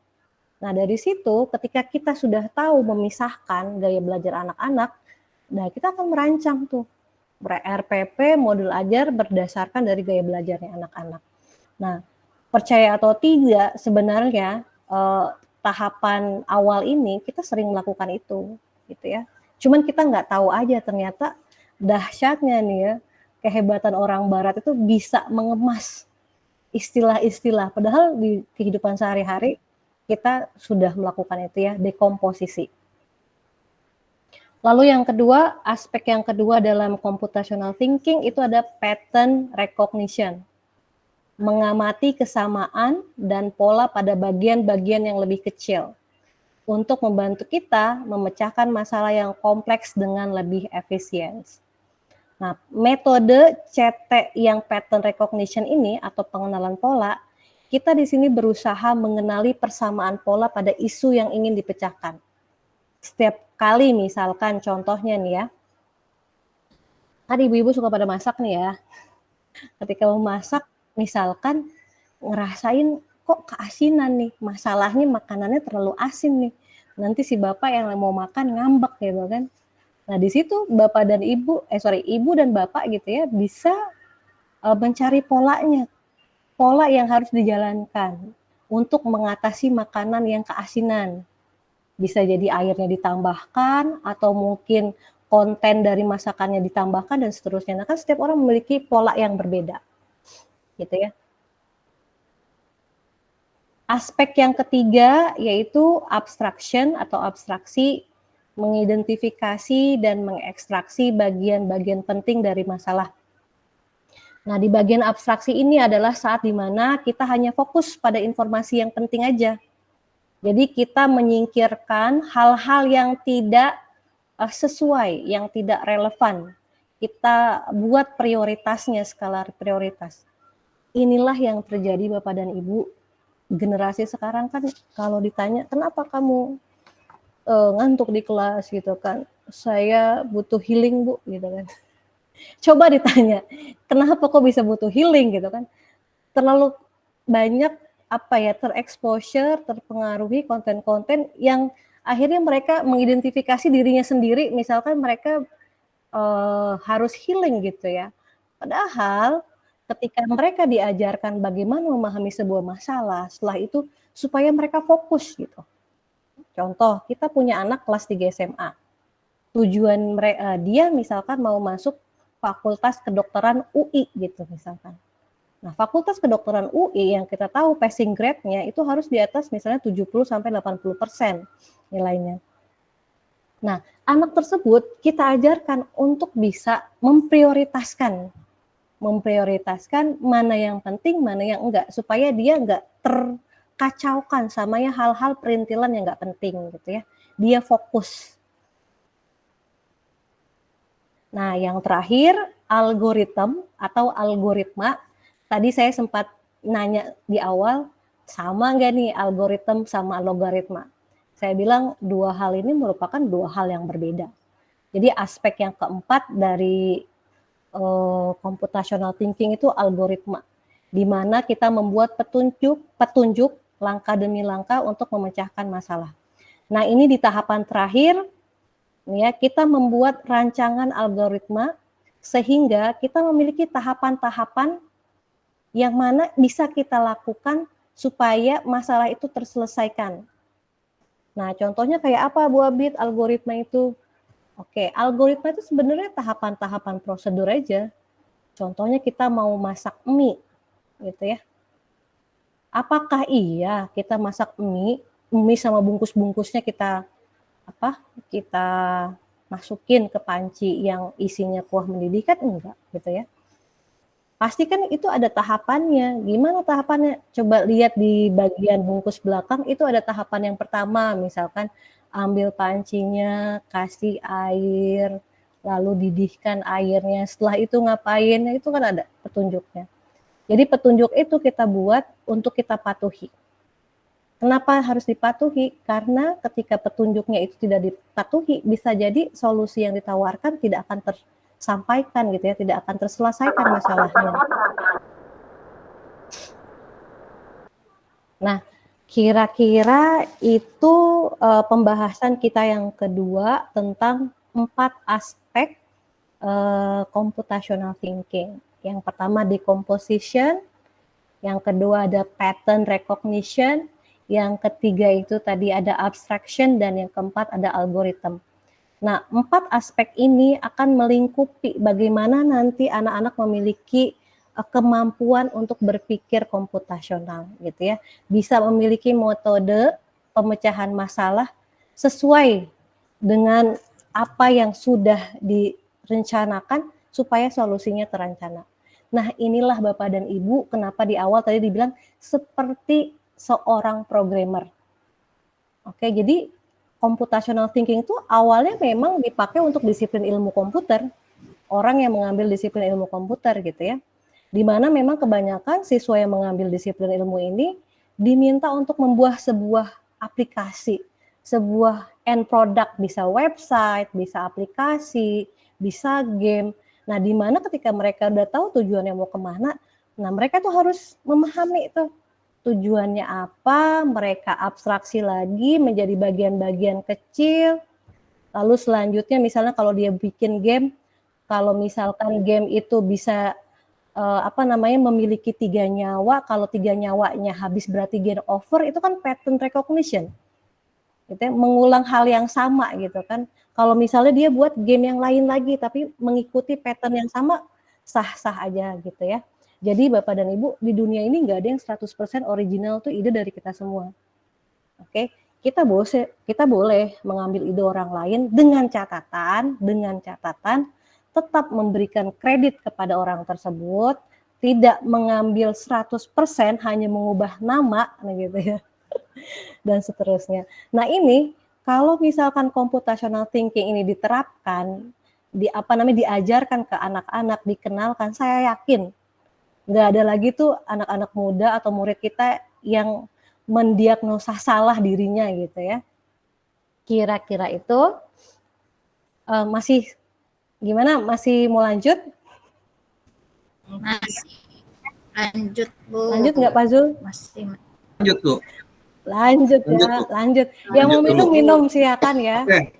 Nah, dari situ ketika kita sudah tahu memisahkan gaya belajar anak-anak, nah kita akan merancang tuh RPP modul ajar berdasarkan dari gaya belajarnya anak-anak. Nah, percaya atau tidak sebenarnya tahapan awal ini kita sering melakukan itu gitu ya. Cuman kita nggak tahu aja ternyata dahsyatnya nih ya, kehebatan orang barat itu bisa mengemas istilah-istilah padahal di kehidupan sehari-hari kita sudah melakukan itu ya, dekomposisi. Lalu yang kedua, aspek yang kedua dalam computational thinking itu ada pattern recognition. Mengamati kesamaan dan pola pada bagian-bagian yang lebih kecil untuk membantu kita memecahkan masalah yang kompleks dengan lebih efisien. Nah, metode CT yang pattern recognition ini atau pengenalan pola, kita di sini berusaha mengenali persamaan pola pada isu yang ingin dipecahkan. Setiap kali misalkan contohnya nih ya, kan ibu-ibu suka pada masak nih ya. Ketika mau masak, misalkan ngerasain kok keasinan nih, masalahnya makanannya terlalu asin nih. Nanti si bapak yang mau makan ngambek gitu kan. Nah di situ bapak dan ibu, ibu dan bapak gitu ya bisa mencari polanya, pola yang harus dijalankan untuk mengatasi makanan yang keasinan. Bisa jadi airnya ditambahkan atau mungkin konten dari masakannya ditambahkan dan seterusnya. Nah kan setiap orang memiliki pola yang berbeda, gitu ya. Aspek yang ketiga yaitu abstraction atau abstraksi, mengidentifikasi dan mengekstraksi bagian-bagian penting dari masalah. Nah, di bagian abstraksi ini adalah saat dimana kita hanya fokus pada informasi yang penting aja. Jadi kita menyingkirkan hal-hal yang tidak sesuai, yang tidak relevan. Kita buat prioritasnya, skala prioritas. Inilah yang terjadi Bapak dan Ibu. Generasi sekarang kan kalau ditanya kenapa kamu ngantuk di kelas gitu kan, saya butuh healing Bu gitu kan. Coba ditanya kenapa kok bisa butuh healing gitu kan, terlalu banyak terexposure, terpengaruhi konten-konten yang akhirnya mereka mengidentifikasi dirinya sendiri, misalkan mereka harus healing gitu ya, padahal ketika mereka diajarkan bagaimana memahami sebuah masalah, setelah itu supaya mereka fokus gitu. Contoh, kita punya anak kelas 3 SMA. Tujuan dia misalkan mau masuk Fakultas Kedokteran UI gitu misalkan. Nah, Fakultas Kedokteran UI yang kita tahu passing grade-nya itu harus di atas misalnya 70-80% nilainya. Nah, anak tersebut kita ajarkan untuk bisa memprioritaskan mana yang penting, mana yang enggak, supaya dia enggak terkacaukan sama ya hal-hal perintilan yang enggak penting gitu ya. Dia fokus. Nah, yang terakhir algoritma atau algoritma. Tadi saya sempat nanya di awal, sama enggak nih algoritma sama logaritma? Saya bilang dua hal ini merupakan dua hal yang berbeda. Jadi aspek yang keempat dari computational thinking itu algoritma, di mana kita membuat petunjuk langkah demi langkah untuk memecahkan masalah. Nah, ini di tahapan terakhir ya, kita membuat rancangan algoritma sehingga kita memiliki tahapan-tahapan yang mana bisa kita lakukan supaya masalah itu terselesaikan. Nah, contohnya kayak apa Bu Abid algoritma itu? Oke, algoritma itu sebenarnya tahapan-tahapan prosedur aja. Contohnya kita mau masak mie, gitu ya. Apakah iya kita masak mie sama bungkus-bungkusnya kita masukin ke panci yang isinya kuah mendidih, kan enggak, gitu ya. Pasti kan itu ada tahapannya. Gimana tahapannya? Coba lihat di bagian bungkus belakang, itu ada tahapan yang pertama, misalkan ambil pancinya, kasih air, lalu didihkan airnya, setelah itu ngapain, itu kan ada petunjuknya. Jadi petunjuk itu kita buat untuk kita patuhi. Kenapa harus dipatuhi? Karena ketika petunjuknya itu tidak dipatuhi, bisa jadi solusi yang ditawarkan tidak akan tersampaikan gitu ya, tidak akan terselesaikan masalahnya. Nah, kira-kira itu pembahasan kita yang kedua tentang 4 aspek computational thinking. Yang pertama decomposition, yang kedua ada pattern recognition, yang ketiga itu tadi ada abstraction, dan yang keempat ada algoritma. Nah, 4 aspek ini akan melingkupi bagaimana nanti anak-anak memiliki kemampuan untuk berpikir komputasional gitu ya, bisa memiliki metode pemecahan masalah sesuai dengan apa yang sudah direncanakan supaya solusinya terencana. Nah, inilah Bapak dan Ibu kenapa di awal tadi dibilang seperti seorang programmer. Oke, jadi computational thinking itu awalnya memang dipakai untuk disiplin ilmu komputer. orang yang mengambil disiplin ilmu komputer gitu ya. Di mana memang kebanyakan siswa yang mengambil disiplin ilmu ini diminta untuk membuat sebuah aplikasi, sebuah end product, bisa website, bisa aplikasi, bisa game. Nah, di mana ketika mereka udah tahu tujuannya mau kemana, nah mereka tuh harus memahami tuh tujuannya apa, mereka abstraksi lagi menjadi bagian-bagian kecil. Lalu selanjutnya misalnya kalau dia bikin game, kalau misalkan game itu bisa memiliki 3 nyawa, kalau 3 nyawanya habis berarti game over, itu kan pattern recognition. Gitu ya, mengulang hal yang sama gitu kan. Kalau misalnya dia buat game yang lain lagi tapi mengikuti pattern yang sama, sah-sah aja gitu ya. Jadi Bapak dan Ibu, di dunia ini nggak ada yang 100% original tuh ide dari kita semua. Oke, kita boleh mengambil ide orang lain dengan catatan tetap memberikan kredit kepada orang tersebut, tidak mengambil 100% hanya mengubah nama gitu ya. Dan seterusnya. Nah, ini kalau misalkan computational thinking ini diterapkan, diajarkan ke anak-anak, dikenalkan, saya yakin nggak ada lagi tuh anak-anak muda atau murid kita yang mendiagnosa salah dirinya gitu ya. Kira-kira itu masih gimana? Masih mau lanjut? Lanjut, Bu. Lanjut nggak Pak Zul? Masih. Lanjut tuh. Lanjut ya, lanjut. Yang mau minum silakan ya. Oke.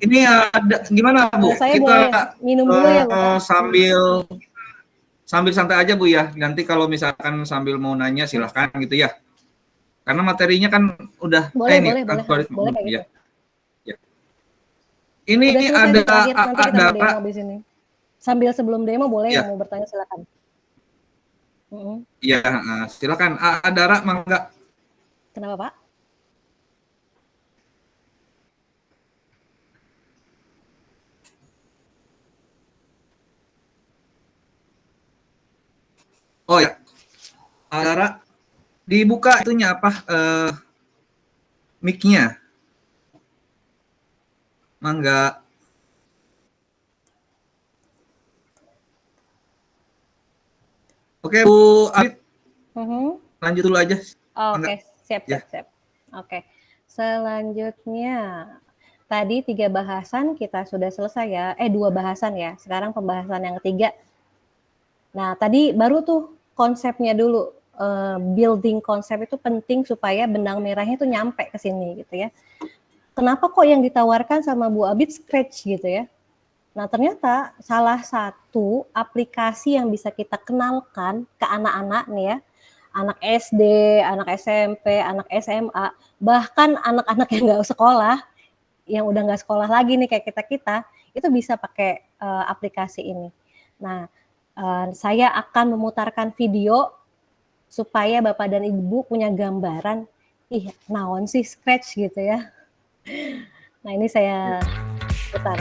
Ini ada gimana Bu? Saya Kita boleh minum dulu ya Bu. sambil santai aja Bu ya. Nanti kalau misalkan sambil mau nanya silahkan gitu ya. Karena materinya kan udah Boleh kayak kayak ya. gitu. Ya. Ini Udah selesai ada di terakhir, nanti kita mau ada demo habis ini. Sambil sebelum demo boleh Ya. yang mau bertanya silakan. Ya, silakan. Adara mangga. Kenapa Pak? Oh ya, Adara dibuka itunya apa? Mic-nya. Mangga. Oke Bu Adit, lanjut dulu aja. Oke, siap. Oke, selanjutnya tadi 3 bahasan kita sudah selesai ya. 2 bahasan ya. Sekarang pembahasan yang ketiga. Nah, tadi baru tuh konsepnya dulu. Building konsep itu penting supaya benang merahnya itu nyampe ke sini gitu ya. Kenapa kok yang ditawarkan sama Bu Abid Scratch gitu ya? Nah, ternyata salah satu aplikasi yang bisa kita kenalkan ke anak-anak nih ya, anak SD, anak SMP, anak SMA, bahkan anak-anak yang nggak sekolah, yang udah nggak sekolah lagi nih kayak kita-kita, itu bisa pakai aplikasi ini. Nah, saya akan memutarkan video supaya Bapak dan Ibu punya gambaran, naon sih Scratch gitu ya. Nah, ini saya putar.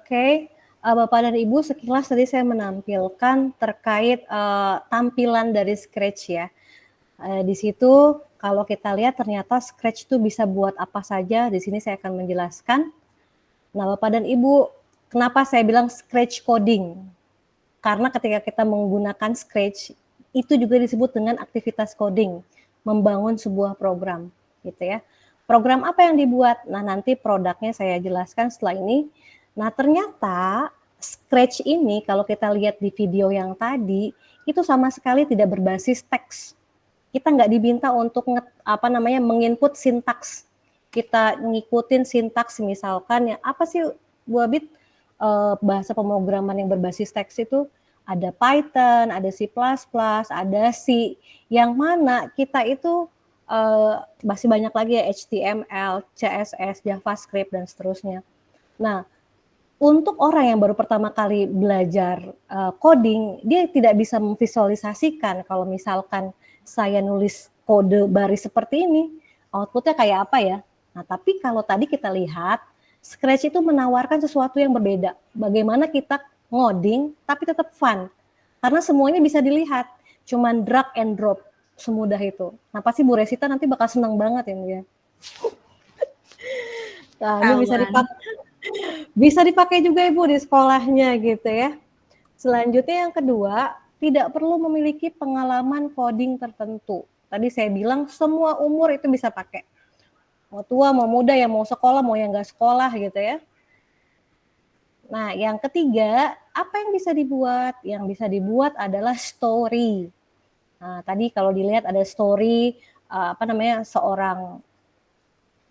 Oke, Bapak dan Ibu, sekilas tadi saya menampilkan terkait tampilan dari Scratch ya. Di situ kalau kita lihat ternyata Scratch itu bisa buat apa saja. Di sini saya akan menjelaskan. Nah, Bapak dan Ibu, kenapa saya bilang Scratch coding? Karena ketika kita menggunakan Scratch, itu juga disebut dengan aktivitas coding, membangun sebuah program, gitu ya. program apa yang dibuat? Nah, nanti produknya saya jelaskan setelah ini. Nah, ternyata Scratch ini kalau kita lihat di video yang tadi, itu sama sekali tidak berbasis teks. Kita nggak diminta untuk menginput sintaks. Kita ngikutin sintaks, misalkan ya apa sih Bu Abid, bahasa pemrograman yang berbasis teks itu ada Python, ada C++, ada C, yang mana kita itu masih banyak lagi ya, HTML, CSS, JavaScript, dan seterusnya. Nah, untuk orang yang baru pertama kali belajar coding, dia tidak bisa memvisualisasikan kalau misalkan saya nulis kode baris seperti ini, outputnya kayak apa ya. Nah, tapi kalau tadi kita lihat, Scratch itu menawarkan sesuatu yang berbeda. Bagaimana kita ngoding, tapi tetap fun. Karena semuanya bisa dilihat, cuman drag and drop, semudah itu. Nah, pasti Bu Resita nanti bakal senang banget ya. Nah, ini bisa dipakai juga Ibu di sekolahnya gitu ya. Selanjutnya yang kedua, tidak perlu memiliki pengalaman coding tertentu. Tadi saya bilang semua umur itu bisa pakai. Mau tua, mau muda, yang mau sekolah, mau yang nggak sekolah gitu ya. Nah, yang ketiga, apa yang bisa dibuat? Yang bisa dibuat adalah story. Nah, tadi kalau dilihat ada story, seorang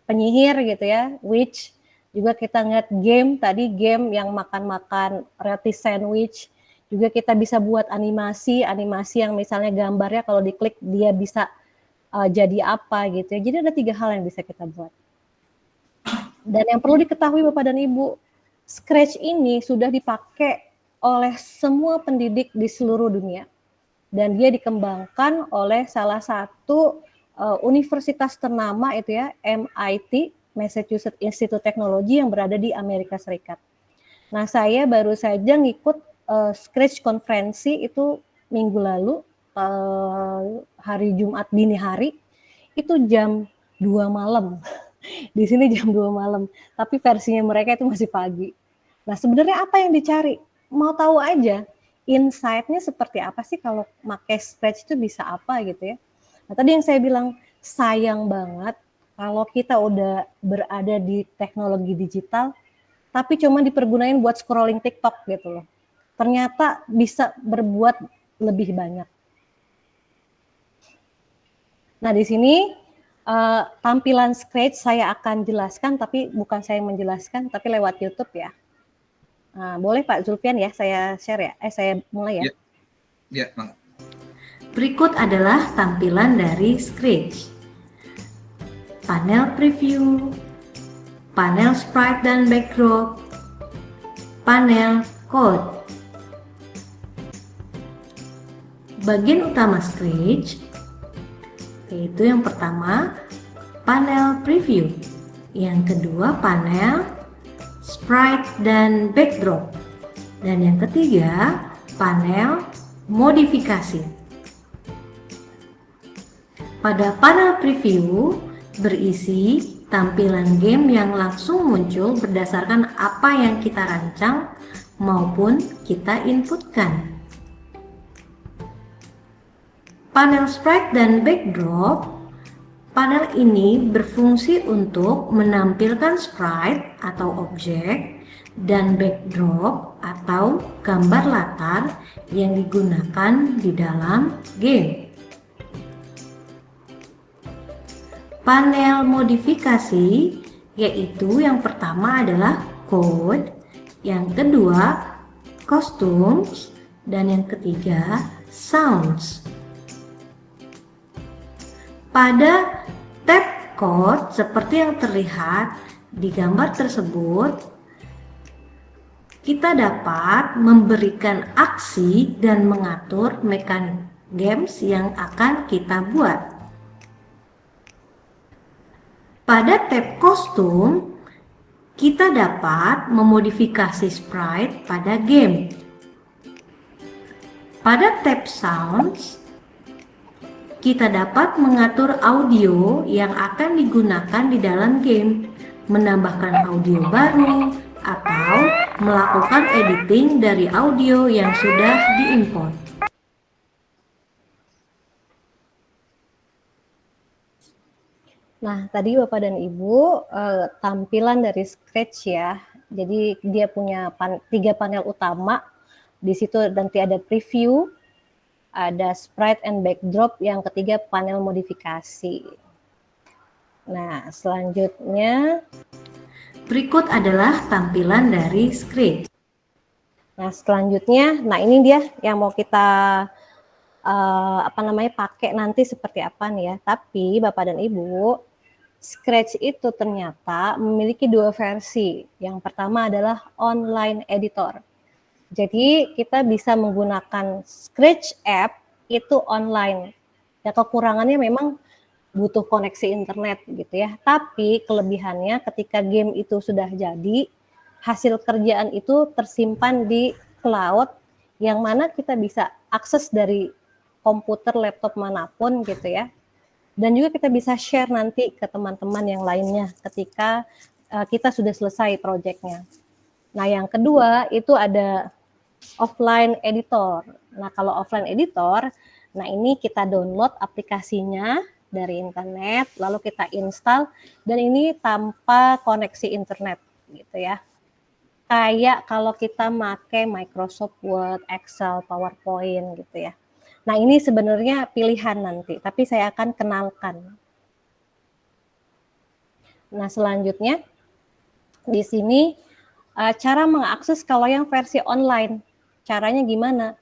penyihir gitu ya, witch. Juga kita ngeliat game, tadi game yang makan-makan roti sandwich. Juga kita bisa buat animasi yang misalnya gambarnya kalau diklik dia bisa jadi apa gitu ya. Jadi ada 3 hal yang bisa kita buat. Dan yang perlu diketahui Bapak dan Ibu, Scratch ini sudah dipakai oleh semua pendidik di seluruh dunia. Dan dia dikembangkan oleh salah satu universitas ternama itu ya, MIT, Massachusetts Institute Technology, yang berada di Amerika Serikat. Nah, saya baru saja ngikut Scratch konferensi itu minggu lalu, hari Jumat dini hari, itu jam 2 malam. Di sini jam 2 malam, tapi versinya mereka itu masih pagi. Nah, sebenarnya apa yang dicari? Mau tahu aja, insight-nya seperti apa sih kalau pakai Scratch itu bisa apa gitu ya. Nah, tadi yang saya bilang, sayang banget kalau kita udah berada di teknologi digital, tapi cuma dipergunain buat scrolling TikTok gitu loh. Ternyata bisa berbuat lebih banyak. Nah, di sini tampilan Scratch saya akan jelaskan, tapi bukan saya yang menjelaskan, tapi lewat YouTube ya. Nah, boleh Pak Zulfian ya, saya share ya. Saya mulai ya. Ya, Bang. Berikut adalah tampilan dari Scratch. Panel preview, panel sprite dan backdrop, panel code. Bagian utama Scratch yaitu yang pertama panel preview, yang kedua panel sprite dan backdrop, dan yang ketiga panel modifikasi. Pada panel preview berisi tampilan game yang langsung muncul berdasarkan apa yang kita rancang maupun kita inputkan. Panel sprite dan backdrop, panel ini berfungsi untuk menampilkan sprite atau objek dan backdrop atau gambar latar yang digunakan di dalam game. Panel modifikasi yaitu yang pertama adalah code, yang kedua costumes, dan yang ketiga sounds. Pada tab code seperti yang terlihat di gambar tersebut, kita dapat memberikan aksi dan mengatur mekanik games yang akan kita buat. Pada tab kostum, kita dapat memodifikasi sprite pada game. Pada tab sounds, kita dapat mengatur audio yang akan digunakan di dalam game, menambahkan audio baru, atau melakukan editing dari audio yang sudah diimport. Nah, tadi Bapak dan Ibu tampilan dari Scratch ya. Jadi dia punya 3 panel utama. Di situ nanti ada preview, ada sprite and backdrop, yang ketiga panel modifikasi. Nah, selanjutnya Berikut adalah tampilan dari Scratch. nah ini dia yang mau kita pakai nanti seperti apa nih ya. Tapi Bapak dan Ibu, Scratch itu ternyata memiliki 2 versi. Yang pertama adalah online editor. Jadi kita bisa menggunakan Scratch app itu online. Ya, kekurangannya memang butuh koneksi internet gitu ya. Tapi kelebihannya ketika game itu sudah jadi, hasil kerjaan itu tersimpan di cloud, yang mana kita bisa akses dari komputer, laptop manapun gitu ya. Dan juga kita bisa share nanti ke teman-teman yang lainnya ketika kita sudah selesai proyeknya. Nah, yang kedua itu ada offline editor. Nah, kalau offline editor, nah ini kita download aplikasinya dari internet, lalu kita install, dan ini tanpa koneksi internet gitu ya. Kayak kalau kita pakai Microsoft Word, Excel, PowerPoint gitu ya. Nah, ini sebenarnya pilihan nanti, tapi saya akan kenalkan. Nah, selanjutnya di sini cara mengakses kalau yang versi online. Caranya gimana?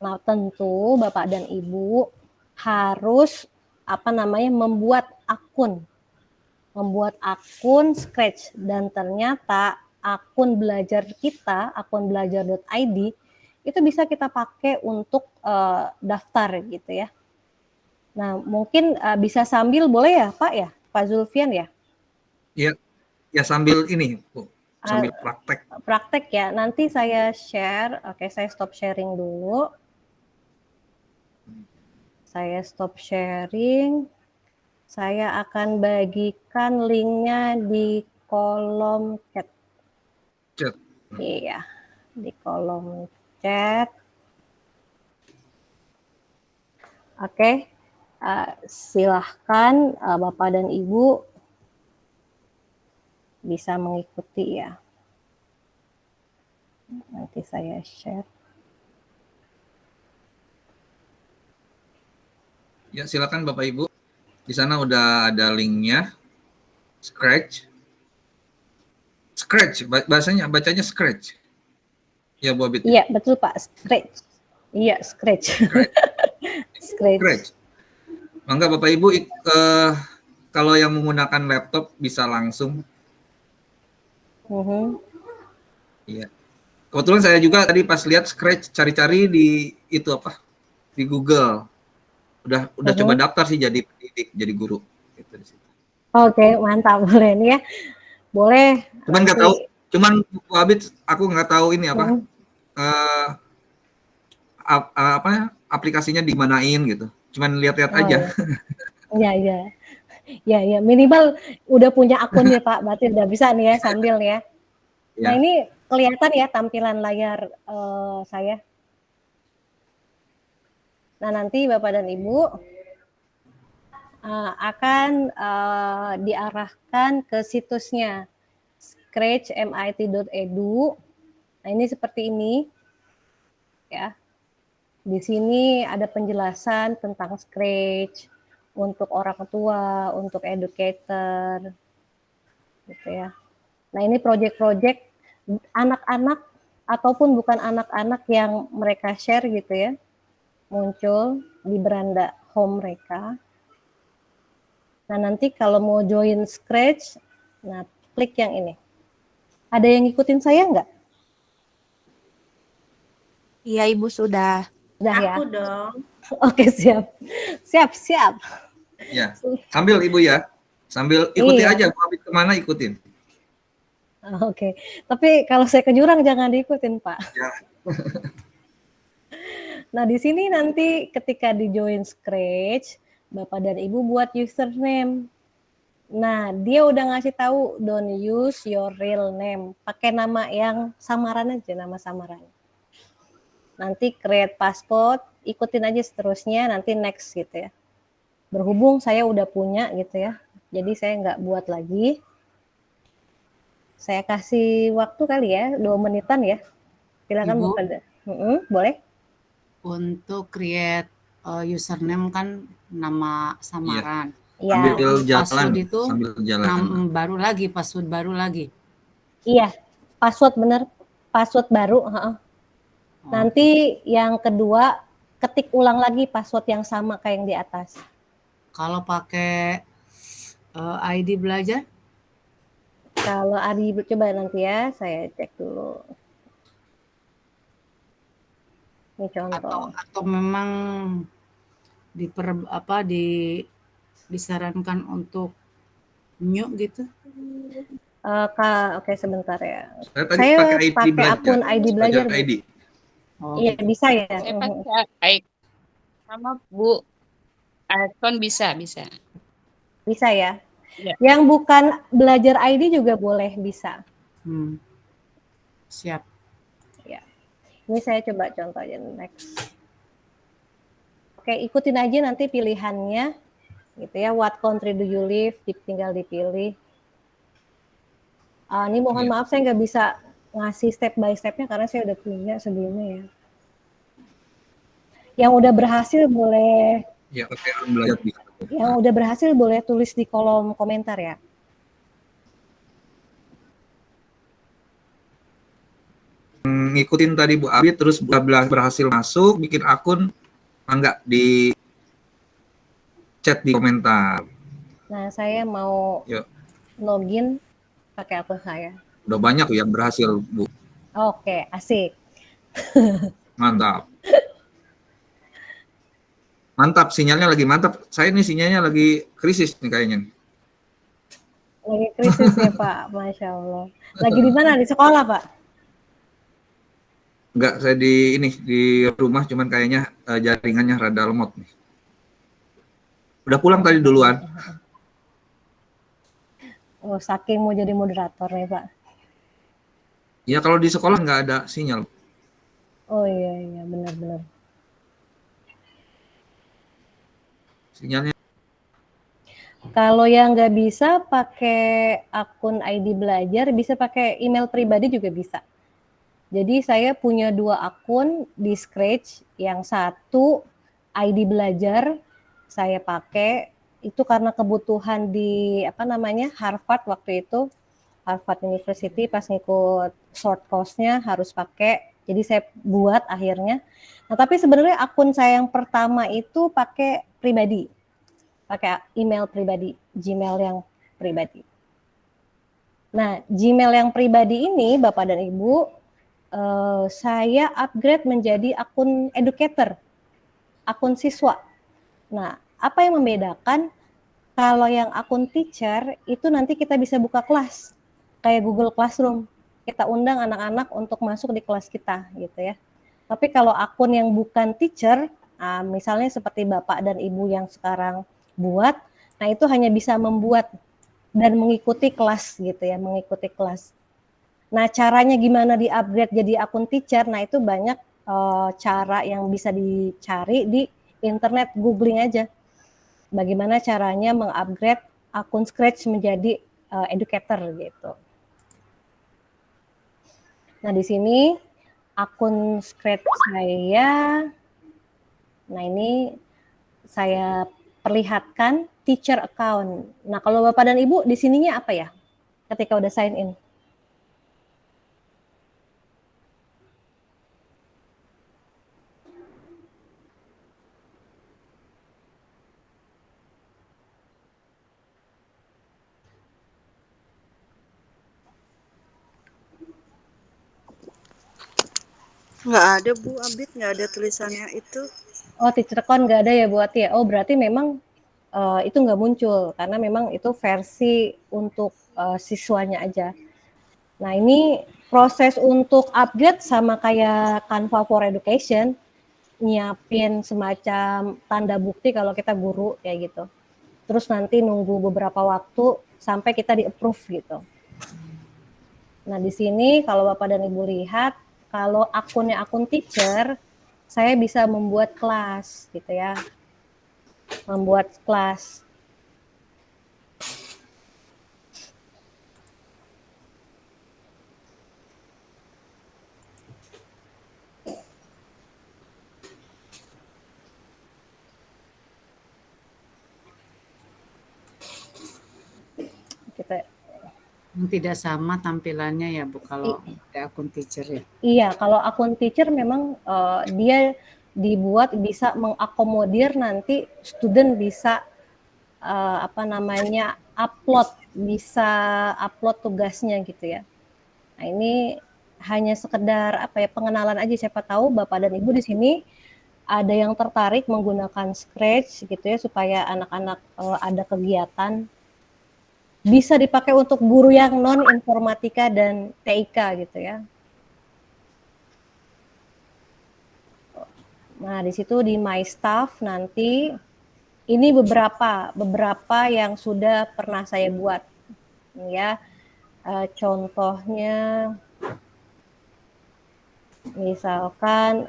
Nah, tentu Bapak dan Ibu harus membuat akun. Membuat akun Scratch, dan ternyata akun belajar kita, akun belajar.id itu bisa kita pakai untuk daftar gitu ya. Nah, mungkin bisa sambil boleh ya Pak ya, Pak Zulfian ya? Iya, ya sambil ini, Bu, sambil praktek. Praktek ya, nanti saya share. Oke, saya stop sharing dulu. Saya stop sharing. Saya akan bagikan linknya di kolom chat. Iya, di kolom chat. Oke, silahkan Bapak dan Ibu bisa mengikuti ya. Nanti saya share. Ya, silakan Bapak Ibu. Di sana udah ada linknya. Scratch. Scratch, bacanya Scratch. Ya, Bu Abid. Iya, betul Pak, Scratch. Iya, Scratch. Scratch. Mangga Bapak Ibu, kalau yang menggunakan laptop bisa langsung. Iya. Kebetulan saya juga tadi pas lihat Scratch, cari-cari di itu apa? Di Google. Udah coba daftar sih jadi pendidik, jadi guru. Gitu di situ. Oke, mantap, boleh nih ya. Boleh. Cuman nggak tahu, Bu Abid, aku nggak tahu ini apa. Aplikasinya dimanain gitu. Cuman lihat-lihat aja. Iya. Ya, minimal udah punya akun ya Pak, berarti udah bisa nih ya sambil ya. Nah, ini kelihatan ya tampilan layar saya. Nah, nanti Bapak dan Ibu akan diarahkan ke situsnya scratch.mit.edu. Nah, ini seperti ini ya. Di sini ada penjelasan tentang Scratch untuk orang tua, untuk educator, gitu ya. Nah, ini proyek-proyek anak-anak ataupun bukan anak-anak yang mereka share gitu ya, muncul di beranda home mereka. Nah, nanti kalau mau join Scratch, nah klik yang ini. Ada yang ngikutin saya nggak? Iya, Ibu sudah. Udah ya? Aku dong. Oke, siap. Ya, sambil Ibu ya. Sambil ikuti aja, Bu Abid kemana ikutin. Oke, tapi kalau saya ke jurang jangan diikutin Pak. Ya. Nah, di sini nanti ketika di join Scratch, Bapak dan Ibu buat username. Nah, dia udah ngasih tahu don't use your real name. Pakai nama yang samaran aja, nama samaran. Nanti create password, ikutin aja seterusnya, nanti next gitu ya. Berhubung saya udah punya gitu ya, Jadi saya nggak buat lagi. Saya kasih waktu kali ya, 2 menitan ya. Silakan Ibu, Bapak. Boleh? untuk create username kan nama Iya. samaran. Iya. Sambil Untuk jalan, password itu sambil jalan. password baru lagi. Iya, password bener, password baru. Oh, Nanti yang kedua, ketik ulang lagi password yang sama kayak yang di atas. kalau pakai ID belajar, Kalau Ari coba nanti ya, saya cek dulu. Ini contoh. atau memang disarankan untuk new gitu? Oke sebentar ya. Saya tadi Saya pakai ID pakai belajar. akun ID belajar, Bu. ID. Oh, Iya, gitu. bisa ya. Saya pakai sama Bu. iPhone bisa. Bisa ya. Iya. Yang bukan belajar ID juga boleh, bisa. Siap. Ya. Ini saya coba contohnya next. Oke, ikutin aja nanti pilihannya. Gitu ya, what country do you live? Tinggal dipilih. Ini mohon Iya. maaf saya nggak bisa ngasih step by stepnya karena saya udah punya sebelumnya ya. Yang udah berhasil boleh, Ya, pakai akun belajar bisa. yang udah berhasil boleh tulis di kolom komentar ya. Ngikutin tadi Bu Abi, terus berhasil masuk, bikin akun, enggak di chat di komentar. Nah, saya mau Yuk. login pakai akun saya. Udah banyak tuh yang berhasil, Bu. Oke, asik. Mantap. Mantap, sinyalnya lagi mantap. Saya nih sinyalnya lagi krisis nih kayaknya. Lagi krisis ya Pak, Masya Allah. Lagi di mana? Di sekolah Pak? Enggak, saya di rumah, cuman kayaknya jaringannya rada lemot nih. Udah pulang tadi duluan. Oh, saking mau jadi moderator nih Pak. Ya kalau di sekolah nggak ada sinyal. Oh iya, benar-benar. Sinyalnya. Kalau yang nggak bisa pakai akun ID belajar, bisa pakai email pribadi juga bisa. Jadi saya punya 2 akun di Scratch, yang satu ID belajar saya pakai itu karena kebutuhan di Harvard waktu itu, Harvard University pas ngikut short course-nya harus pakai. Jadi saya buat akhirnya. Nah, tapi sebenarnya akun saya yang pertama itu pakai pribadi. Pakai email pribadi, Gmail yang pribadi. Nah, Gmail yang pribadi ini Bapak dan Ibu, saya upgrade menjadi akun educator, akun siswa. Nah, apa yang membedakan? Kalau yang akun teacher itu nanti kita bisa buka kelas, kayak Google Classroom. Kita undang anak-anak untuk masuk di kelas kita, gitu ya. Tapi kalau akun yang bukan teacher, misalnya seperti Bapak dan Ibu yang sekarang buat, nah itu hanya bisa membuat dan mengikuti kelas, gitu ya, mengikuti kelas. Nah, caranya gimana di-upgrade jadi akun teacher? Nah, itu banyak cara yang bisa dicari di internet, googling aja. Bagaimana caranya mengupgrade akun Scratch menjadi educator gitu. Nah, di sini akun Scratch saya, nah ini saya perlihatkan teacher account. Nah, kalau Bapak dan Ibu di sininya apa ya? Ketika udah sign in. Nggak ada Bu Abid, nggak ada tulisannya itu. Oh, teacher account nggak ada ya buat ya? Oh, berarti memang itu nggak muncul karena memang itu versi untuk siswanya aja. Nah, ini proses untuk upgrade sama kayak Canva for Education, nyiapin semacam tanda bukti kalau kita guru kayak gitu. Terus nanti nunggu beberapa waktu sampai kita di-approve gitu. Nah, di sini kalau Bapak dan Ibu lihat, kalau akunnya akun teacher, saya bisa membuat kelas gitu ya. Membuat kelas. Tidak sama tampilannya ya Bu kalau ada akun teacher ya. Iya, kalau akun teacher memang dia dibuat bisa mengakomodir nanti student bisa bisa upload tugasnya gitu ya. Nah, ini hanya sekedar pengenalan aja, siapa tahu Bapak dan Ibu di sini ada yang tertarik menggunakan Scratch gitu ya supaya anak-anak ada kegiatan bisa dipakai untuk guru yang non informatika dan TIK gitu ya. Nah, di situ di My Stuff nanti ini beberapa yang sudah pernah saya buat ya. Contohnya misalkan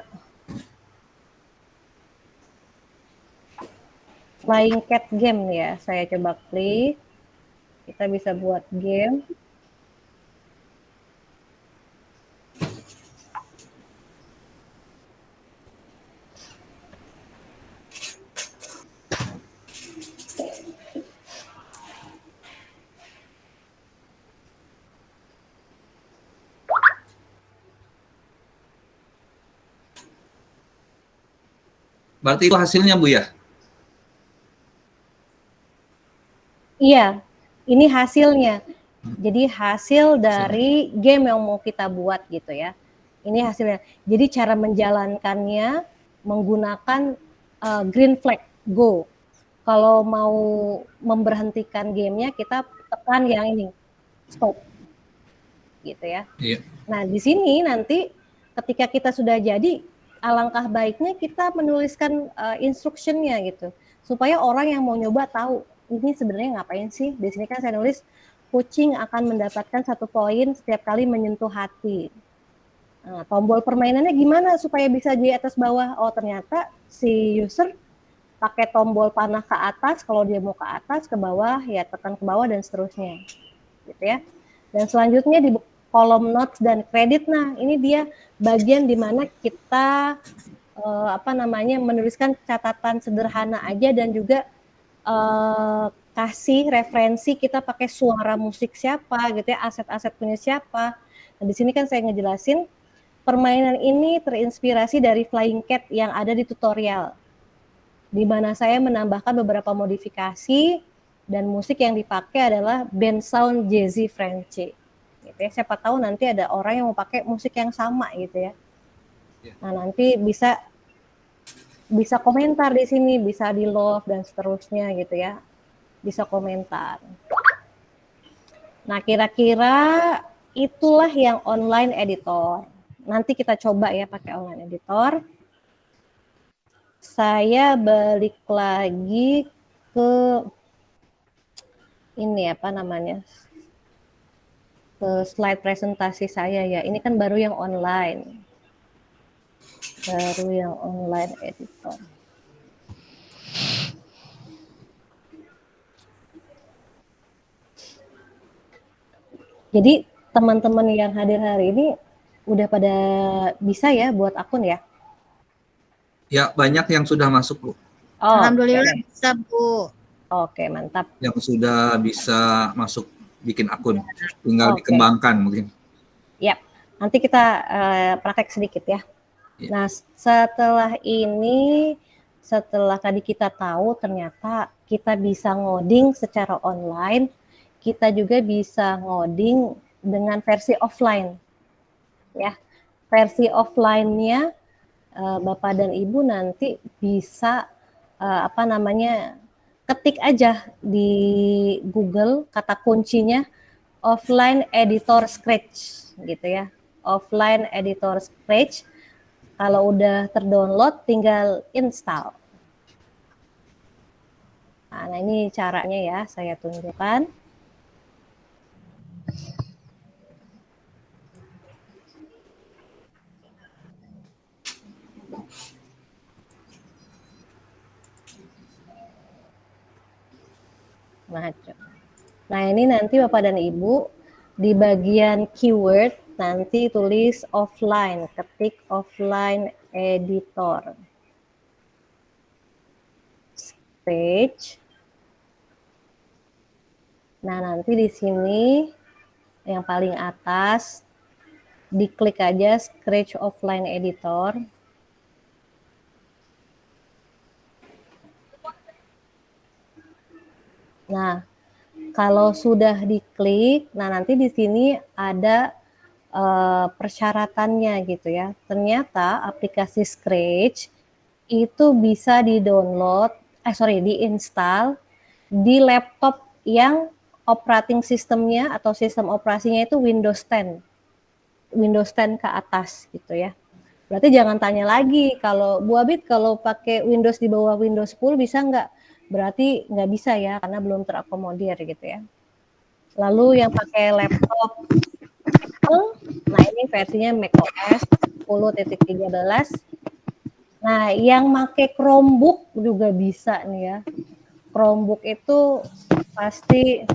Flying Cat game ya, saya coba klik, kita bisa buat game. Berarti itu hasilnya Bu ya? Iya, ini hasilnya. Jadi hasil dari game yang mau kita buat gitu ya. Ini hasilnya. Jadi cara menjalankannya menggunakan green flag, go. Kalau mau memberhentikan gamenya kita tekan yang ini, stop. Gitu ya. Iya. Nah, di sini nanti ketika kita sudah jadi, alangkah baiknya kita menuliskan instruction-nya gitu. Supaya orang yang mau nyoba tahu ini sebenarnya ngapain sih. Di sini kan saya nulis kucing akan mendapatkan 1 poin setiap kali menyentuh hati. Nah, tombol permainannya gimana supaya bisa di atas bawah? Oh, ternyata si user pakai tombol panah ke atas, kalau dia mau ke atas, ke bawah, ya tekan ke bawah dan seterusnya. Gitu ya. Dan selanjutnya di kolom notes dan kredit, nah ini dia bagian di mana kita menuliskan catatan sederhana aja dan juga kasih referensi kita pakai suara musik siapa gitu ya, aset-aset punya siapa. Nah, di sini kan saya ngejelasin permainan ini terinspirasi dari Flying Cat yang ada di tutorial, di mana saya menambahkan beberapa modifikasi dan musik yang dipakai adalah band sound Jazzy French. Gitu ya. Siapa tahu nanti ada orang yang mau pakai musik yang sama gitu ya. Nah, nanti bisa komentar di sini, bisa di love dan seterusnya gitu ya. Bisa komentar. Nah, kira-kira itulah yang online editor. Nanti kita coba ya pakai online editor. Saya balik lagi ke ini ke slide presentasi saya ya. Ini kan baru yang online. Baru yang online editor. Jadi teman-teman yang hadir hari ini udah pada bisa ya buat akun ya? Ya, banyak yang sudah masuk Bu. Oh, Alhamdulillah bisa Bu. Oke, mantap. Yang sudah bisa masuk bikin akun, tinggal dikembangkan mungkin. Yap, nanti kita praktek sedikit ya. Nah, setelah ini, setelah tadi kita tahu ternyata kita bisa ngoding secara online, kita juga bisa ngoding dengan versi offline. Ya, versi offline-nya Bapak dan Ibu nanti bisa ketik aja di Google kata kuncinya offline editor Scratch gitu ya. Offline editor Scratch. Kalau udah terdownload tinggal install. Nah, ini caranya ya, saya tunjukkan. Nah, ini nanti Bapak dan Ibu di bagian keyword nanti tulis offline, ketik offline editor. Page. Nah, nanti di sini yang paling atas, diklik aja Scratch Offline Editor. Nah, kalau sudah diklik, nah nanti di sini ada persyaratannya gitu ya. Ternyata aplikasi Scratch itu bisa diinstal di laptop yang operating sistemnya atau sistem operasinya itu Windows 10. Windows 10 ke atas gitu ya. Berarti jangan tanya lagi kalau Bu Abid kalau pakai Windows di bawah Windows 10 bisa nggak? Berarti nggak bisa ya karena belum terakomodir gitu ya. Lalu yang pakai laptop Apple, nah ini versinya macOS 10.13. Nah yang pakai Chromebook juga bisa nih ya. Chromebook itu pasti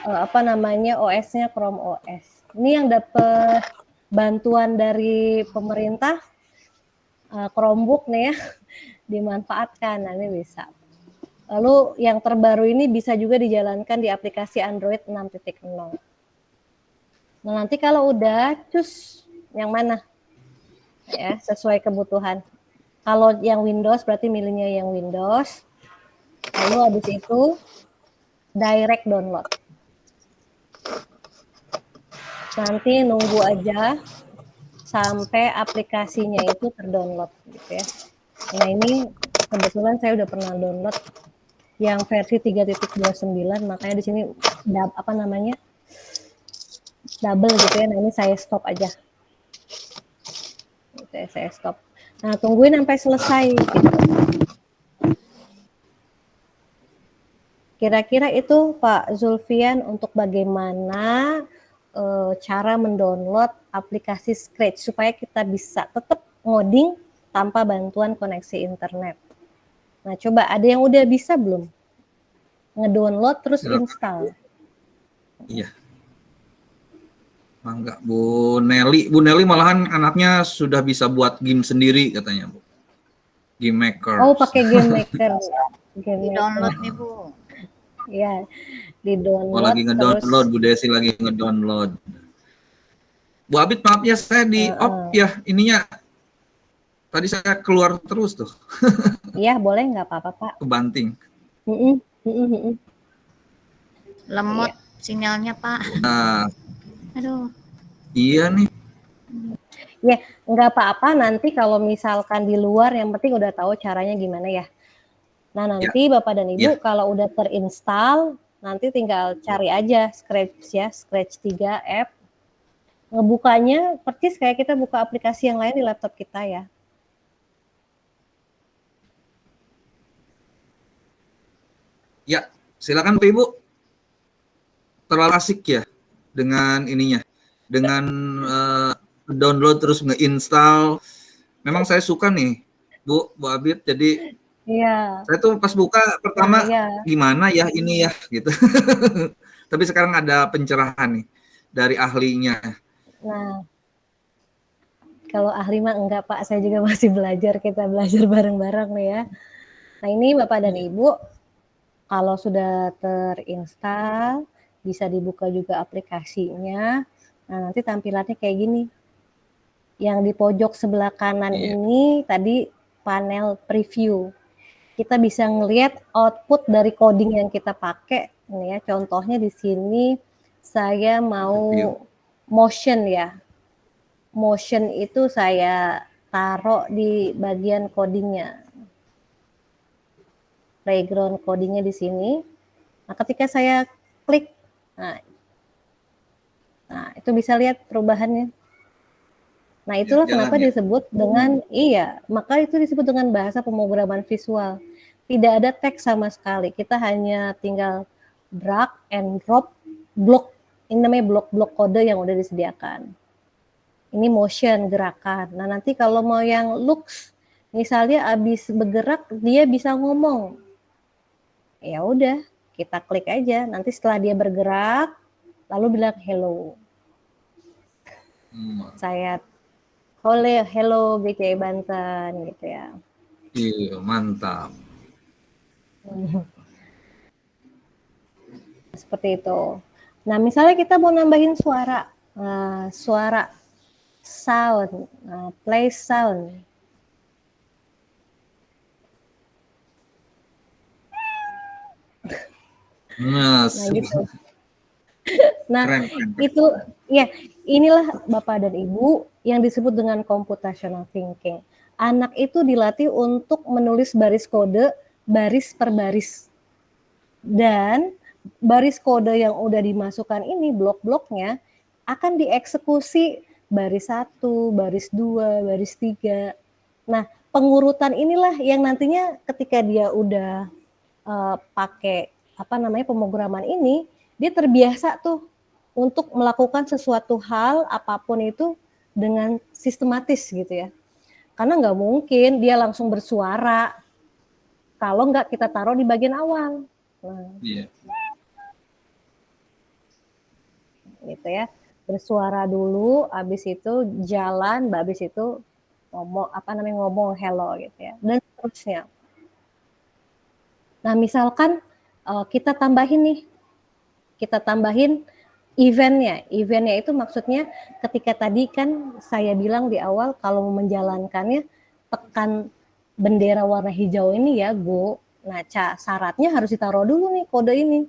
OS-nya Chrome OS. Ini yang dapat bantuan dari pemerintah Chromebook nih ya dimanfaatkan, nah ini bisa. Lalu yang terbaru ini bisa juga dijalankan di aplikasi Android 6.0. Nah nanti kalau udah cus yang mana ya sesuai kebutuhan. Kalau yang Windows berarti milihnya yang Windows. Lalu habis itu direct download. Nanti nunggu aja sampai aplikasinya itu terdownload gitu ya. Nah ini kebetulan saya udah pernah download yang versi 3.29, makanya di sini double gitu ya. Nah ini saya stop aja. Gitu ya, saya stop. Nah tungguin sampai selesai gitu. Kira-kira itu Pak Zulfian untuk bagaimana cara mendownload aplikasi Scratch supaya kita bisa tetap ngoding tanpa bantuan koneksi internet. Nah, coba ada yang udah bisa belum? Ngedownload terus install. Iya. Enggak, Bu Nelly. Bu Nelly malahan anaknya sudah bisa buat game sendiri katanya, Bu. Game maker. Oh, pakai game maker. Di-download nih, Bu. Iya, di-download. Oh, lagi ngedownload, Bu Desi lagi ngedownload. Bu Abid, maaf ya saya di off ya ininya. Tadi saya keluar terus tuh. Iya, boleh nggak apa-apa, Pak. Kebanting. Lemot sinyalnya, Pak. Nah, Aduh. iya nih. Ya, nggak apa-apa nanti kalau misalkan di luar yang penting udah tahu caranya gimana ya. Nah, nanti Bapak dan Ibu kalau udah terinstall, nanti tinggal cari aja Scratch ya, Scratch 3 app. Ngebukanya persis kayak kita buka aplikasi yang lain di laptop kita ya. Ya, silakan Bu Ibu. Terlalu asik ya dengan ininya. Dengan download terus nge-install. Memang saya suka nih, Bu Abid. Jadi iya. Saya tuh pas buka pertama gimana ya ini ya gitu. Tapi sekarang ada pencerahan nih dari ahlinya. Nah, kalau ahli mah enggak Pak, saya juga masih belajar, kita belajar bareng-bareng nih ya. Nah ini Bapak dan Ibu, kalau sudah terinstall, bisa dibuka juga aplikasinya. Nah nanti tampilannya kayak gini. Yang di pojok sebelah kanan ini tadi panel preview. Kita bisa ngelihat output dari coding yang kita pakai. Ini ya, contohnya di sini saya mau motion ya. Motion itu saya taruh di bagian codingnya. Background codingnya di sini. Nah, ketika saya klik, nah itu bisa lihat perubahannya. Nah, itulah kenapa disebut dengan maka itu disebut dengan bahasa pemrograman visual. Tidak ada teks sama sekali. Kita hanya tinggal drag and drop blok. Ini namanya blok-blok kode yang udah disediakan. Ini motion, gerakan. Nah, nanti kalau mau yang looks, misalnya habis bergerak dia bisa ngomong. Ya udah, kita klik aja. Nanti setelah dia bergerak, lalu bilang hello. Saya hello BCI Banten gitu ya. Iya, mantap. Seperti itu. Nah, misalnya kita mau nambahin suara, suara sound, play sound. Nah, Nah, gitu. Nah, keren, keren. itu ya, inilah Bapak dan Ibu yang disebut dengan computational thinking. Anak itu dilatih untuk menulis baris kode baris per baris. Dan baris kode yang udah dimasukkan ini blok-bloknya akan dieksekusi baris 1, baris 2, baris 3. Nah, pengurutan inilah yang nantinya ketika dia udah pakai apa namanya pemrograman ini, dia terbiasa tuh untuk melakukan sesuatu hal apapun itu dengan sistematis gitu ya. Karena nggak mungkin dia langsung bersuara kalau nggak kita taruh di bagian awal. Nah, Iya. gitu ya. Bersuara dulu, habis itu jalan, habis itu ngomong hello gitu ya. Dan seterusnya. Nah, misalkan kita tambahin eventnya. Eventnya itu maksudnya ketika tadi kan saya bilang di awal kalau menjalankannya tekan bendera warna hijau ini ya, go. Nah, syaratnya harus ditaruh dulu nih kode ini.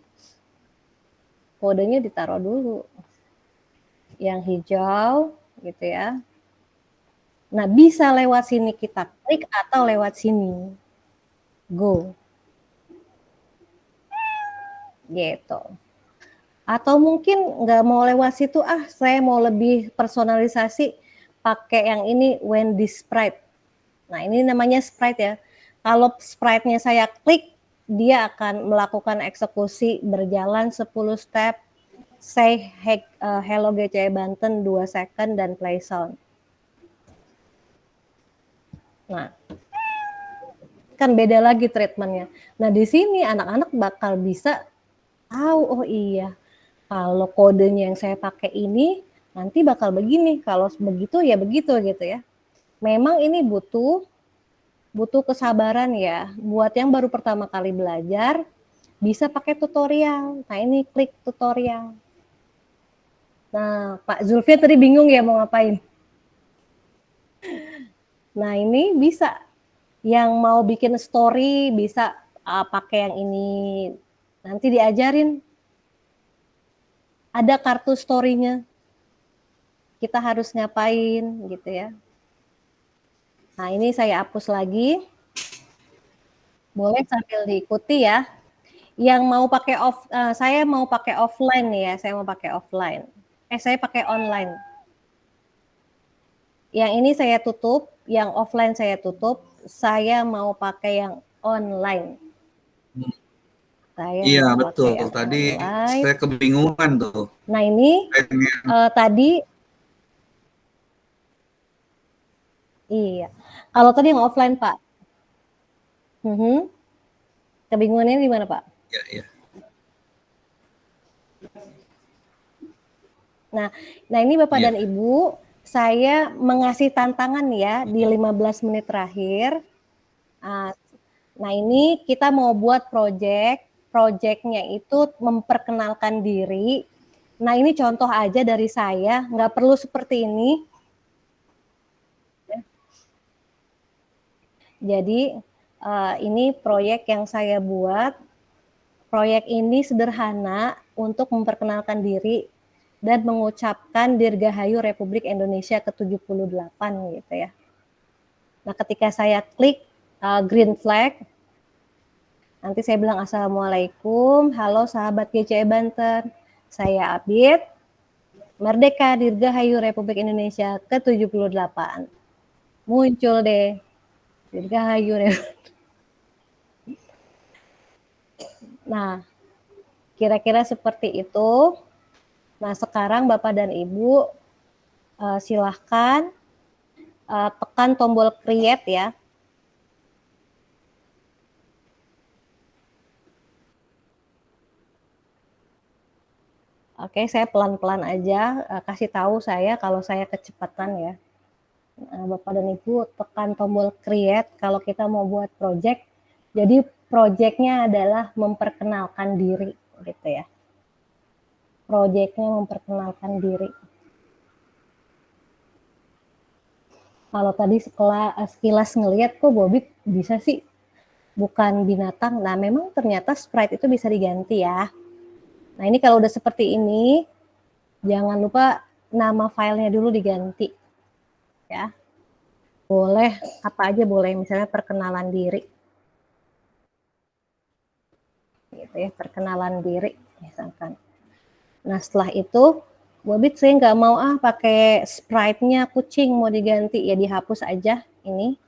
Kodenya ditaruh dulu. Yang hijau gitu ya. Nah, bisa lewat sini kita klik atau lewat sini. Go. Gitu. Atau mungkin nggak mau lewat situ, saya mau lebih personalisasi pakai yang ini Wendy Sprite. Nah, ini namanya Sprite ya. Kalau Sprite-nya saya klik, dia akan melakukan eksekusi berjalan 10 step, say hello GCE Banten 2 second dan play sound. Nah, kan beda lagi treatmentnya. Nah, di sini anak-anak bakal bisa tahu, oh iya, kalau kodenya yang saya pakai ini nanti bakal begini, kalau begitu ya begitu gitu ya. Memang ini butuh kesabaran ya. Buat yang baru pertama kali belajar bisa pakai tutorial. Nah, ini klik tutorial. Nah, Pak Zulfi tadi bingung ya mau ngapain. Nah, ini bisa yang mau bikin story bisa pakai yang ini. Nanti diajarin. Ada kartu story-nya. Kita harus ngapain gitu ya. Nah, ini saya hapus lagi. Boleh sambil diikuti ya. Yang mau pakai saya mau pakai offline nih ya. Saya mau pakai offline. Saya pakai online. Yang ini saya tutup, yang offline saya tutup. Saya mau pakai yang online. Iya, betul. Tadi online. saya kebingungan tuh. Nah, ini tadi iya. Kalau tadi yang offline, Pak. Kebingungannya di mana, Pak? Iya. Nah ini Bapak dan Ibu, saya mengasih tantangan ya di 15 menit terakhir. Nah ini kita mau buat project-nya itu memperkenalkan diri. Nah ini contoh aja dari saya, nggak perlu seperti ini. Jadi ini proyek yang saya buat. Proyek ini sederhana untuk memperkenalkan diri dan mengucapkan Dirgahayu Republik Indonesia ke-78 gitu ya. Nah, ketika saya klik green flag, nanti saya bilang Assalamualaikum, halo sahabat GCE Banten, saya Abid, Merdeka Dirgahayu Republik Indonesia ke-78. Muncul deh, Dirgahayu Republik. Nah, kira-kira seperti itu. Nah, sekarang Bapak dan Ibu silahkan tekan tombol create ya. Oke, saya pelan-pelan aja kasih tahu saya kalau saya kecepatan ya. Bapak dan Ibu tekan tombol create kalau kita mau buat project. Jadi projectnya adalah memperkenalkan diri gitu ya. Proyeknya memperkenalkan diri. Kalau tadi sekilas ngelihat kok Bobby bisa sih bukan binatang. Nah, memang ternyata sprite itu bisa diganti ya. Nah, ini kalau udah seperti ini, jangan lupa nama filenya dulu diganti. Ya. Boleh, apa aja boleh, misalnya perkenalan diri. Gitu ya, perkenalan diri misalkan. Nah, setelah itu Bobit saya nggak mau pakai sprite-nya kucing mau diganti, ya dihapus aja ini.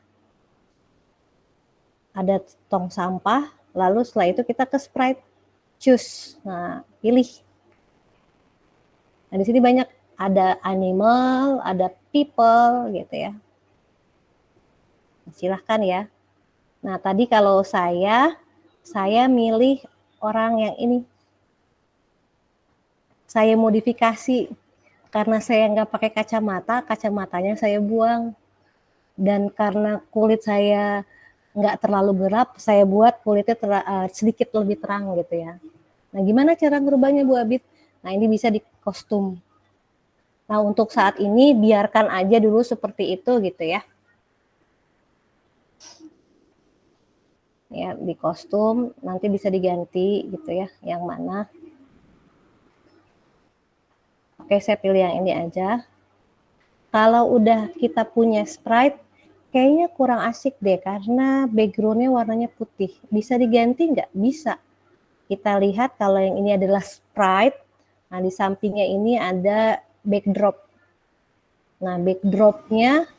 Ada tong sampah, lalu setelah itu kita ke sprite choose. Nah, pilih. Nah, di sini banyak, ada animal, ada people gitu ya. Silahkan ya. Nah, tadi kalau saya milih orang yang ini. Saya modifikasi karena saya nggak pakai kacamata, kacamatanya saya buang. Dan karena kulit saya nggak terlalu gelap, saya buat kulitnya sedikit lebih terang gitu ya. Nah, gimana cara ngerubahnya Bu Abid? Nah, ini bisa di kostum. Nah, untuk saat ini biarkan aja dulu seperti itu gitu ya. Ya, di kostum nanti bisa diganti gitu ya, yang mana. Oke, saya pilih yang ini aja. Kalau udah kita punya sprite, kayaknya kurang asik deh karena background-nya warnanya putih. Bisa diganti nggak? Bisa. Kita lihat kalau yang ini adalah sprite, nah di sampingnya ini ada backdrop. Nah, backdrop-nya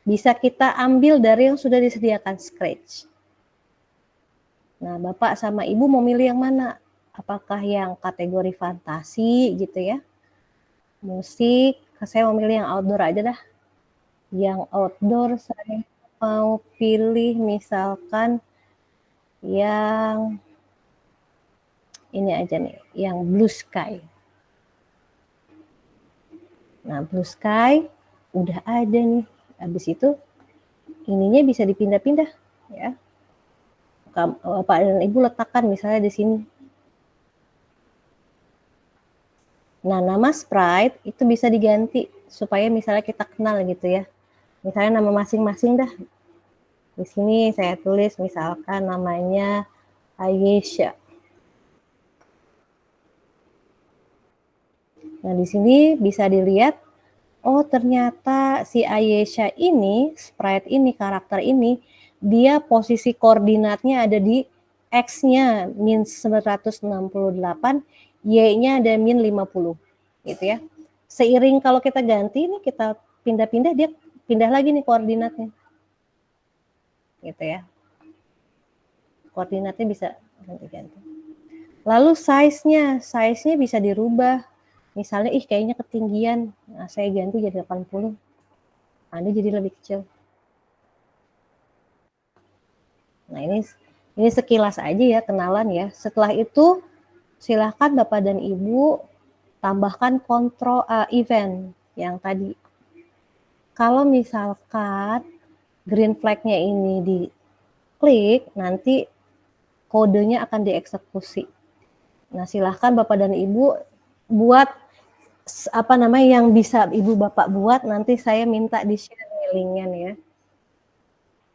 bisa kita ambil dari yang sudah disediakan Scratch. Nah, Bapak sama Ibu mau milih yang mana? Apakah yang kategori fantasi gitu ya? Musik, saya mau milih yang outdoor aja dah. Yang outdoor saya mau pilih misalkan yang ini aja nih, yang blue sky. Nah, blue sky udah ada nih. Habis itu ininya bisa dipindah-pindah ya. Bapak dan Ibu letakkan misalnya di sini. Nah, nama sprite itu bisa diganti supaya misalnya kita kenal gitu ya. Misalnya nama masing-masing dah. Di sini saya tulis misalkan namanya Ayesha. Nah, di sini bisa dilihat, oh ternyata si Ayesha ini, sprite ini, karakter ini, dia posisi koordinatnya ada di X-nya min 168, Y-nya ada min 50, gitu ya. Seiring kalau kita ganti nih, kita pindah-pindah, dia pindah lagi nih koordinatnya. Gitu ya. Koordinatnya bisa ganti-ganti. Lalu size-nya bisa dirubah. Misalnya, kayaknya ketinggian. Nah, saya ganti jadi 80. Nah, ini jadi lebih kecil. Nah, ini sekilas aja ya, kenalan ya. Setelah itu, silahkan Bapak dan Ibu tambahkan kontrol event yang tadi. Kalau misalkan green flag-nya ini diklik, nanti kodenya akan dieksekusi. Nah, silahkan Bapak dan Ibu buat yang bisa Ibu Bapak buat, nanti saya minta di-share linknya nih ya.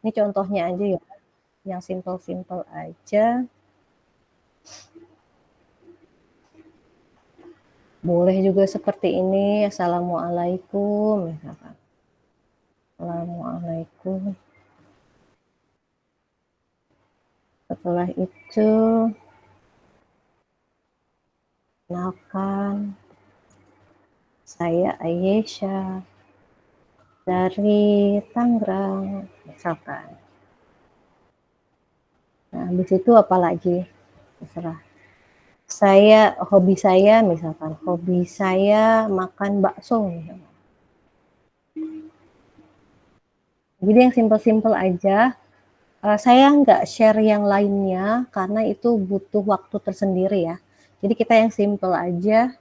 Ini contohnya aja ya, yang simple-simple aja. Boleh juga seperti ini, Assalamualaikum misalkan. Assalamualaikum. Setelah itu, kenalkan, saya Ayesha dari Tangerang, misalkan. Nah, habis itu apa lagi? Terserah. Hobi saya misalkan, hobi saya makan bakso misalkan. Jadi yang simple-simple aja. Saya nggak share yang lainnya karena itu butuh waktu tersendiri ya. Jadi kita yang simple aja.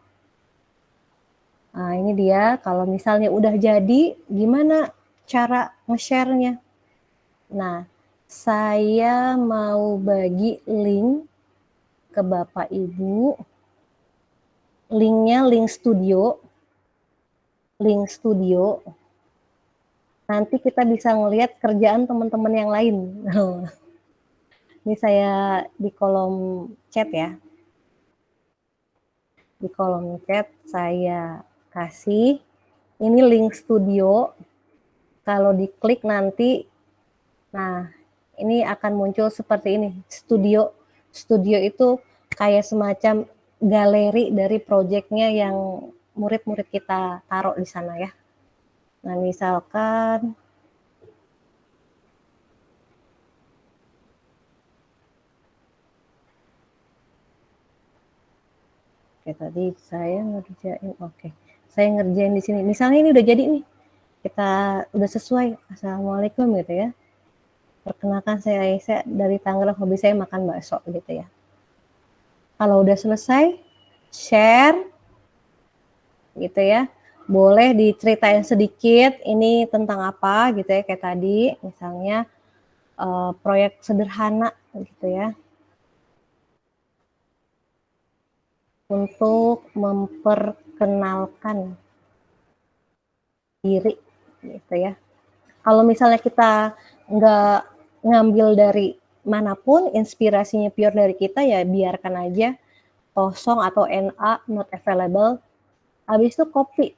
Nah, ini dia, kalau misalnya udah jadi, gimana cara nge-share-nya? Nah, saya mau bagi link ke Bapak Ibu linknya link studio. Nanti kita bisa ngelihat kerjaan teman-teman yang lain. Ini saya di kolom chat ya. Di kolom chat saya kasih ini link studio. Kalau diklik nanti, nah ini akan muncul seperti ini. Studio itu kayak semacam galeri dari proyeknya yang murid-murid kita taruh di sana ya. Nah, misalkan tadi saya ngerjain, saya ngerjain di sini. Misalnya ini udah jadi nih, kita udah sesuai. Assalamualaikum gitu ya. Perkenalkan saya Aisyah dari Tangerang, hobi saya makan bakso gitu ya. Kalau udah selesai, share gitu ya. Boleh diceritain sedikit ini tentang apa gitu ya, kayak tadi misalnya proyek sederhana gitu ya. Untuk memperkenalkan diri gitu ya. Kalau misalnya kita nggak ngambil dari manapun, inspirasinya pure dari kita, ya biarkan aja kosong atau NA, not available. Habis itu copy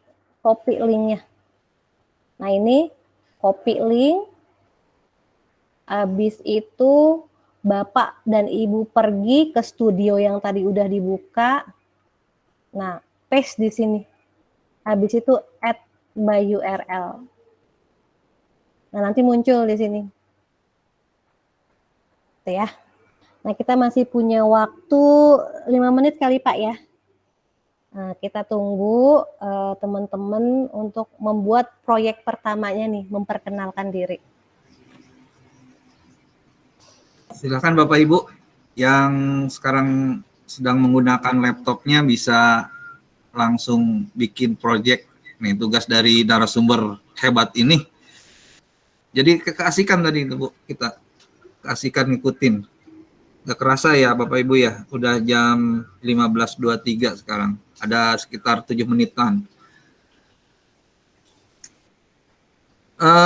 linknya. Nah ini copy link. Habis itu Bapak dan Ibu pergi ke studio yang tadi udah dibuka. Nah, paste di sini. Habis itu add by URL. Nah, nanti muncul di sini. Tuh ya. Nah, kita masih punya waktu 5 menit kali Pak ya. Nah, kita tunggu teman-teman untuk membuat proyek pertamanya nih, memperkenalkan diri. Silakan Bapak Ibu yang sekarang sedang menggunakan laptopnya bisa langsung bikin proyek. Nih tugas dari narasumber hebat ini. Jadi keasikan tadi itu Bu, kita keasikan ngikutin. Gak kerasa ya Bapak Ibu ya, udah jam 15.23 sekarang. Ada sekitar 7 menitan.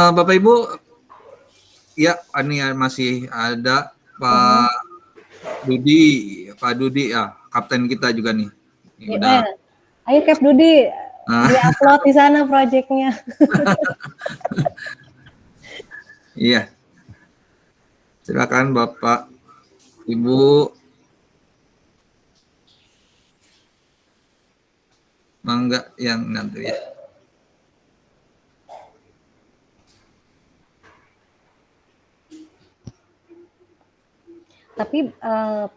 Bapak Ibu, ya ini masih ada Pak Dudi ya, kapten kita juga nih. Ini udah. Ayo Kep Dudi, di-upload di sana proyeknya. Iya. Silakan Bapak, Ibu. Mangga yang nanti ya. Tapi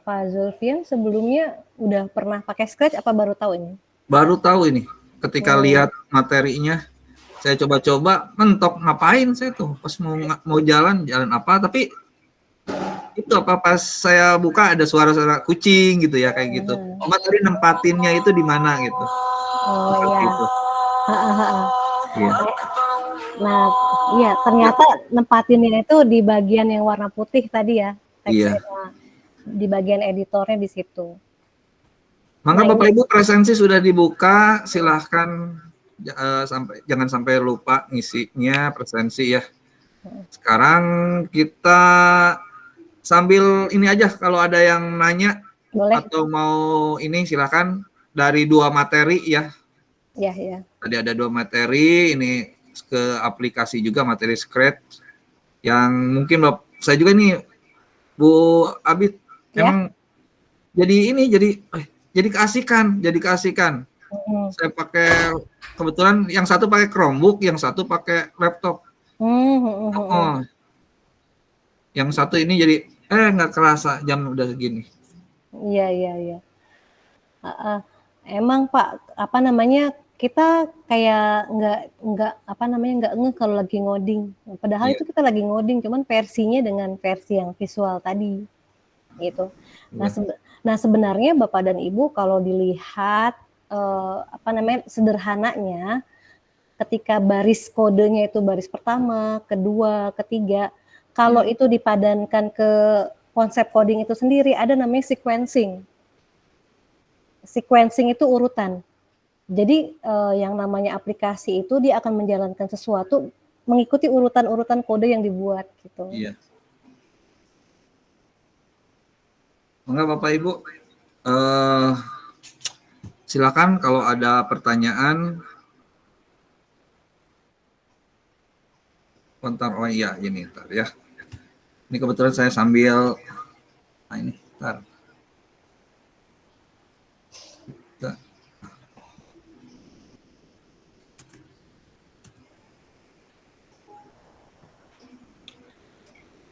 Pak Zulfian sebelumnya udah pernah pakai Scratch apa baru tahu ini? Baru tahu ini. Ketika lihat materinya, saya coba-coba mentok ngapain saya tuh pas mau jalan apa, tapi itu apa pas saya buka ada suara-suara kucing gitu ya kayak gitu. Cuma tadi nempatinnya itu di mana gitu. Oh iya. Gitu. Iya. Nah, iya ternyata nempatinnya itu di bagian yang warna putih tadi ya. Iya. Di bagian editornya di situ. Maka Bapak Ibu presensi sudah dibuka, silahkan jangan sampai lupa ngisinya presensi ya. Sekarang kita sambil ini aja kalau ada yang nanya. Boleh. Atau mau ini silahkan dari 2 materi ya. Iya. Tadi ada 2 materi, ini ke aplikasi juga materi Scratch yang mungkin saya juga nih Bu Abid emang jadi keasikan. Saya pakai kebetulan yang satu pakai Chromebook, yang satu pakai laptop. Yang satu ini jadi nggak kerasa jam udah segini. Iya. Emang Pak, kita kayak nggak ngeh kalau lagi ngoding. Padahal itu kita lagi ngoding, cuman versinya dengan versi yang visual tadi, gitu. Nah sebenarnya Bapak dan Ibu kalau dilihat sederhananya, ketika baris kodenya itu baris pertama, kedua, ketiga, kalau itu dipadankan ke konsep coding itu sendiri ada namanya sequencing. sequencing itu urutan. Jadi yang namanya aplikasi itu dia akan menjalankan sesuatu mengikuti urutan-urutan kode yang dibuat gitu. Iya. Enggak Bapak Ibu, silakan kalau ada pertanyaan. Bentar, oh iya ini ntar ya. Ini kebetulan saya sambil, nah ini ntar.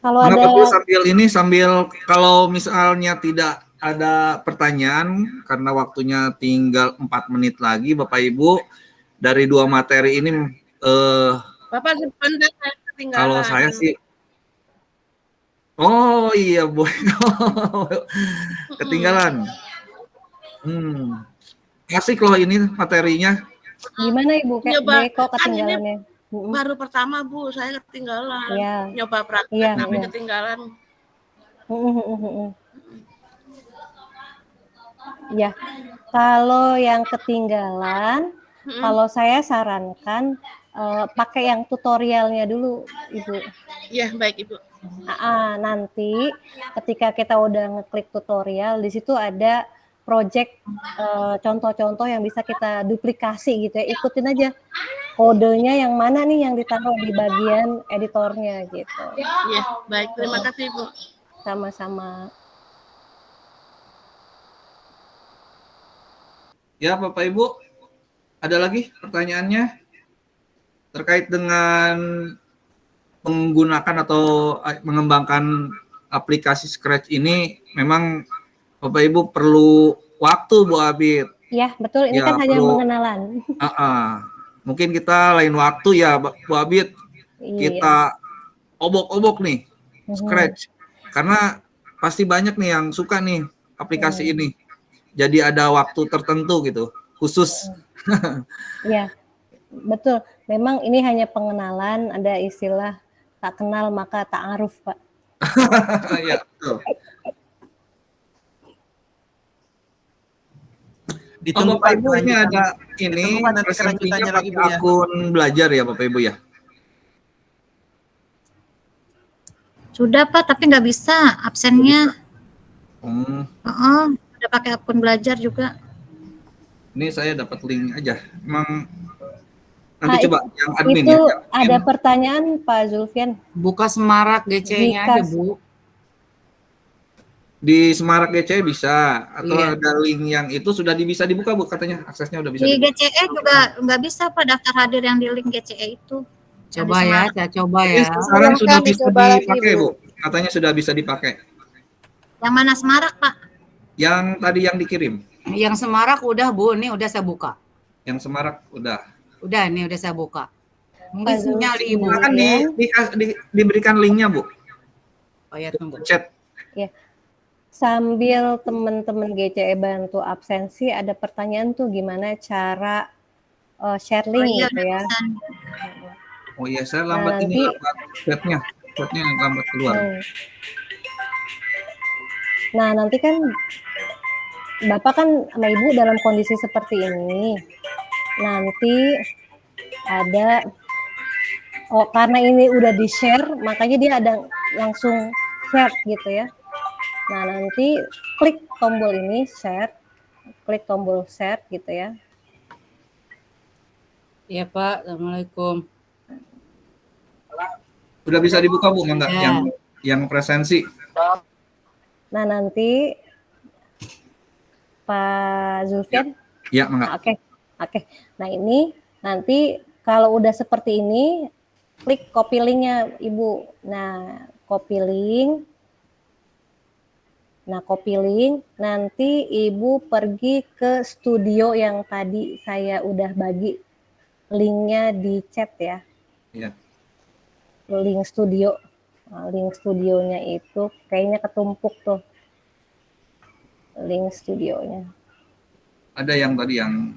Kalau Nggak ada perlu sambil kalau misalnya tidak ada pertanyaan karena waktunya tinggal 4 menit lagi Bapak Ibu dari 2 materi ini Bapak sebentar saya ketinggalan. kalau saya sih oh iya boy ketinggalan. Asik loh ini materinya. gimana Ibu kayak Nyoba, kok kan ini ketinggalannya? baru pertama Bu, saya ketinggalan. Iya. Nyoba praktek Iya, tapi iya. ketinggalan. Ya, kalau yang ketinggalan, kalau saya sarankan pakai yang tutorialnya dulu, Ibu. Iya, baik Ibu. Nanti ketika kita udah ngeklik tutorial, di situ ada project contoh-contoh yang bisa kita duplikasi gitu ya. Ikutin aja kodenya yang mana nih yang ditaruh di bagian editornya gitu. Iya, baik. Terima kasih Ibu. Sama-sama. Ya Bapak Ibu, ada lagi pertanyaannya terkait dengan menggunakan atau mengembangkan aplikasi Scratch ini. Memang Bapak Ibu perlu waktu Bu Abid. Ya betul, ini Ya, kan hanya perlu. pengenalan. Mungkin kita lain waktu ya Bu Abid, kita obok-obok nih Scratch. Karena pasti banyak nih yang suka nih aplikasi ini. Jadi ada waktu tertentu gitu, khusus. Iya, betul. Memang ini hanya pengenalan, ada istilah tak kenal maka tak aruf, Pak. Ya, betul. Ditunggu Bapak Ibu ini ada ini Ditunggu, Pak, nanti presentasinya kelanjutannya lagi, pakai Bu, ya. akun belajar ya Bapak Ibu ya. Sudah Pak, tapi nggak bisa absennya. Udah pakai akun belajar juga. Ini saya dapat link aja. Emang nanti coba yang admin Itu ya. ada pertanyaan Pak Zulfian. Buka Semarak GC-nya aja, Bu. Di Semarak GC bisa atau Iya. ada link yang itu sudah bisa dibuka Bu katanya, aksesnya udah bisa Di dibuka. GCE juga nggak bisa Pak daftar hadir yang di link GCE itu. Coba ya, saya coba Ini ya. sekarang sudah Silahkan bisa dicoba lagi, dipakai Bu. Bu. Katanya sudah bisa dipakai. Yang mana Semarak Pak? Yang tadi yang dikirim, Yang Semarak udah, Bu. Ini udah saya buka. yang Semarak udah. Udah, ini udah saya buka. Mungkin sinyal di Ibu. Silakan diberikan linknya Bu. Oh ya, tunggu. Chat. Sambil teman-teman GCE bantu absensi, ada pertanyaan tuh gimana cara share link gitu ya. Oh iya, saya lambat ini lambat chatnya lambat keluar. Nah, nanti kan Bapak kan sama Ibu dalam kondisi seperti ini. Nanti ada karena ini udah di-share, makanya dia ada langsung share gitu ya. Nah, nanti klik tombol ini share, klik tombol share gitu ya. Iya, Pak. Assalamualaikum. Udah bisa dibuka Bu, enggak? Ya. Yang presensi. Nah, nanti Pak Zulfian. Ya, enggak. Oke. Nah, ini nanti kalau udah seperti ini, klik copy linknya Ibu. Nah, copy link. Nanti Ibu pergi ke studio yang tadi saya udah bagi linknya di chat ya. Iya. Link studio. Nah, link studionya itu kayaknya ketumpuk tuh. Link studionya. Ada yang tadi yang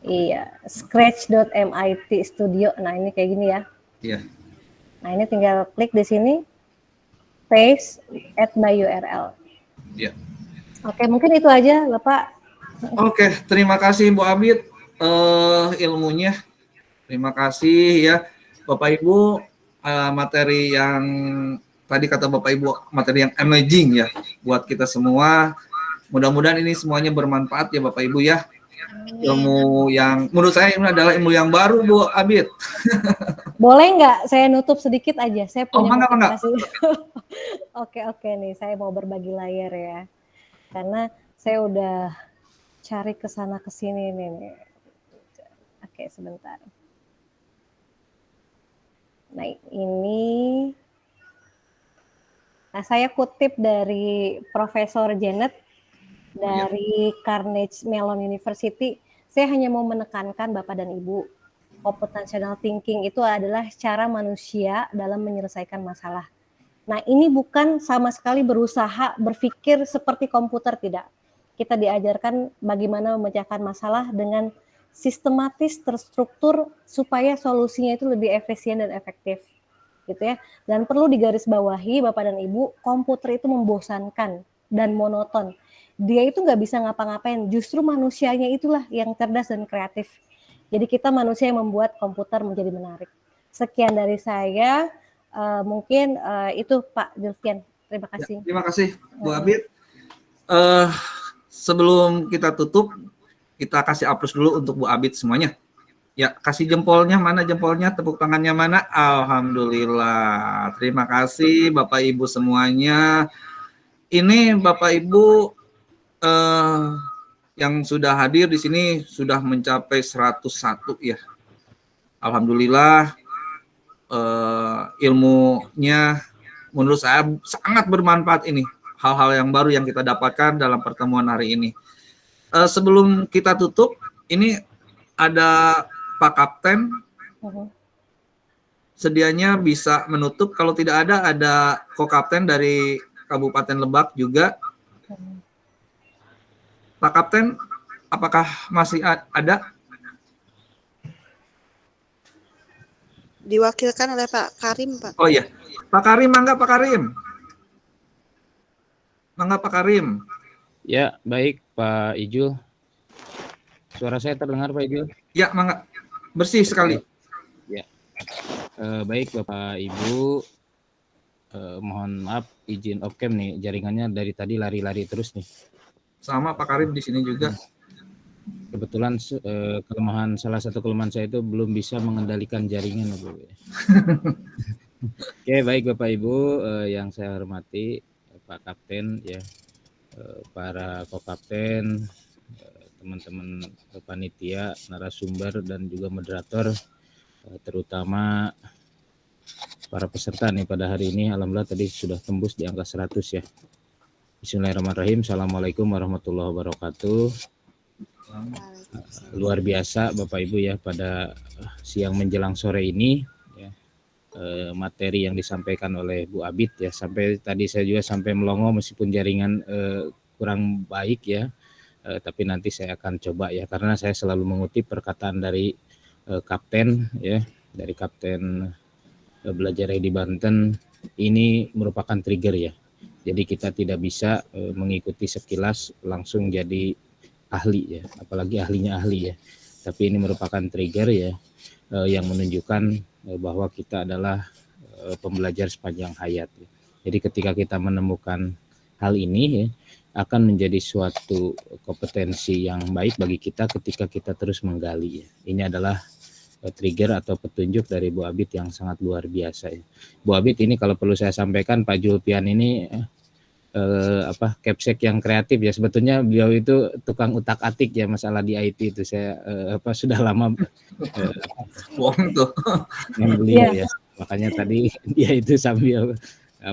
Iya, scratch.mit studio. Nah, ini kayak gini ya. iya. Nah, ini tinggal klik di sini, paste, add my URL. Iya. Oke, mungkin itu aja, Bapak. Oke, terima kasih Bu Abid ilmunya. Terima kasih ya Bapak Ibu, materi yang tadi kata Bapak Ibu, materi yang amazing ya buat kita semua. Mudah-mudahan ini semuanya bermanfaat ya Bapak Ibu ya. Ilmu yang menurut saya ini adalah ilmu yang baru Bu Abid. Boleh nggak saya nutup sedikit aja? Saya punya mangga. motivasi. Oke nih, saya mau berbagi layar ya. Karena saya udah cari ke sana ke sini nih. Oke, sebentar. Nah, saya kutip dari Profesor Janet dari Carnegie Mellon University. Saya hanya mau menekankan Bapak dan Ibu, computational thinking itu adalah cara manusia dalam menyelesaikan masalah. Nah, ini bukan sama sekali berusaha berpikir seperti komputer, tidak. Kita diajarkan bagaimana memecahkan masalah dengan sistematis, terstruktur, supaya solusinya itu lebih efisien dan efektif. Gitu ya. Dan perlu digarisbawahi Bapak dan Ibu, komputer itu membosankan dan monoton. Dia itu nggak bisa ngapa-ngapain, justru manusianya itulah yang cerdas dan kreatif. Jadi kita manusia yang membuat komputer menjadi menarik. Sekian dari saya. Mungkin itu Pak Julfian. Terima kasih. Ya, terima kasih Bu Abid. Sebelum kita tutup, kita kasih aplaus dulu untuk Bu Abid semuanya. Ya, kasih jempolnya, mana jempolnya, tepuk tangannya mana? Alhamdulillah. Terima kasih Bapak Ibu semuanya. Ini Bapak Ibu yang sudah hadir di sini sudah mencapai 101 ya. Alhamdulillah. Ilmunya menurut saya sangat bermanfaat ini. Hal-hal yang baru yang kita dapatkan dalam pertemuan hari ini. Sebelum kita tutup, ini ada Pak Kapten. Sedianya bisa menutup. Kalau tidak ada Ko-Kapten dari Kabupaten Lebak juga. Pak Kapten, apakah masih ada? Diwakilkan oleh Pak Karim, Pak. Oh iya, Pak Karim, mangga Pak Karim. Mangga Pak Karim. Ya, baik Pak Ijul. Suara saya terdengar Pak Ijul? Ya, mangga. Bersih sekali. Ya. Baik Bapak Ibu. Mohon maaf izin off cam nih, jaringannya dari tadi lari-lari terus nih. Sama Pak Karim di sini juga. Kebetulan salah satu kelemahan saya itu belum bisa mengendalikan jaringan. Oke, baik Bapak Ibu yang saya hormati, Pak Kapten ya, para Ko-Kapten, teman-teman panitia, narasumber dan juga moderator, terutama para peserta nih pada hari ini. Alhamdulillah tadi sudah tembus di angka 100 ya. Bismillahirrahmanirrahim. Assalamualaikum warahmatullahi wabarakatuh. Luar biasa Bapak Ibu ya, pada siang menjelang sore ini ya, materi yang disampaikan oleh Bu Abid ya, sampai tadi saya juga sampai melongo meskipun jaringan kurang baik ya, tapi nanti saya akan coba ya, karena saya selalu mengutip perkataan dari Kapten ya, dari Kapten Belajar di Banten. Ini merupakan trigger ya, jadi kita tidak bisa mengikuti sekilas langsung jadi ahli ya, apalagi ahlinya ahli ya, tapi ini merupakan trigger ya, yang menunjukkan bahwa kita adalah pembelajar sepanjang hayat ya. Jadi ketika kita menemukan hal ini ya, akan menjadi suatu kompetensi yang baik bagi kita ketika kita terus menggali ya. Ini adalah trigger atau petunjuk dari Bu Abid yang sangat luar biasa ya. Bu Abid ini kalau perlu saya sampaikan, Pak Julfian ini capsek yang kreatif ya, sebetulnya beliau itu tukang utak-atik ya, masalah di IT itu saya sudah lama beliau ya, makanya tadi dia itu sambil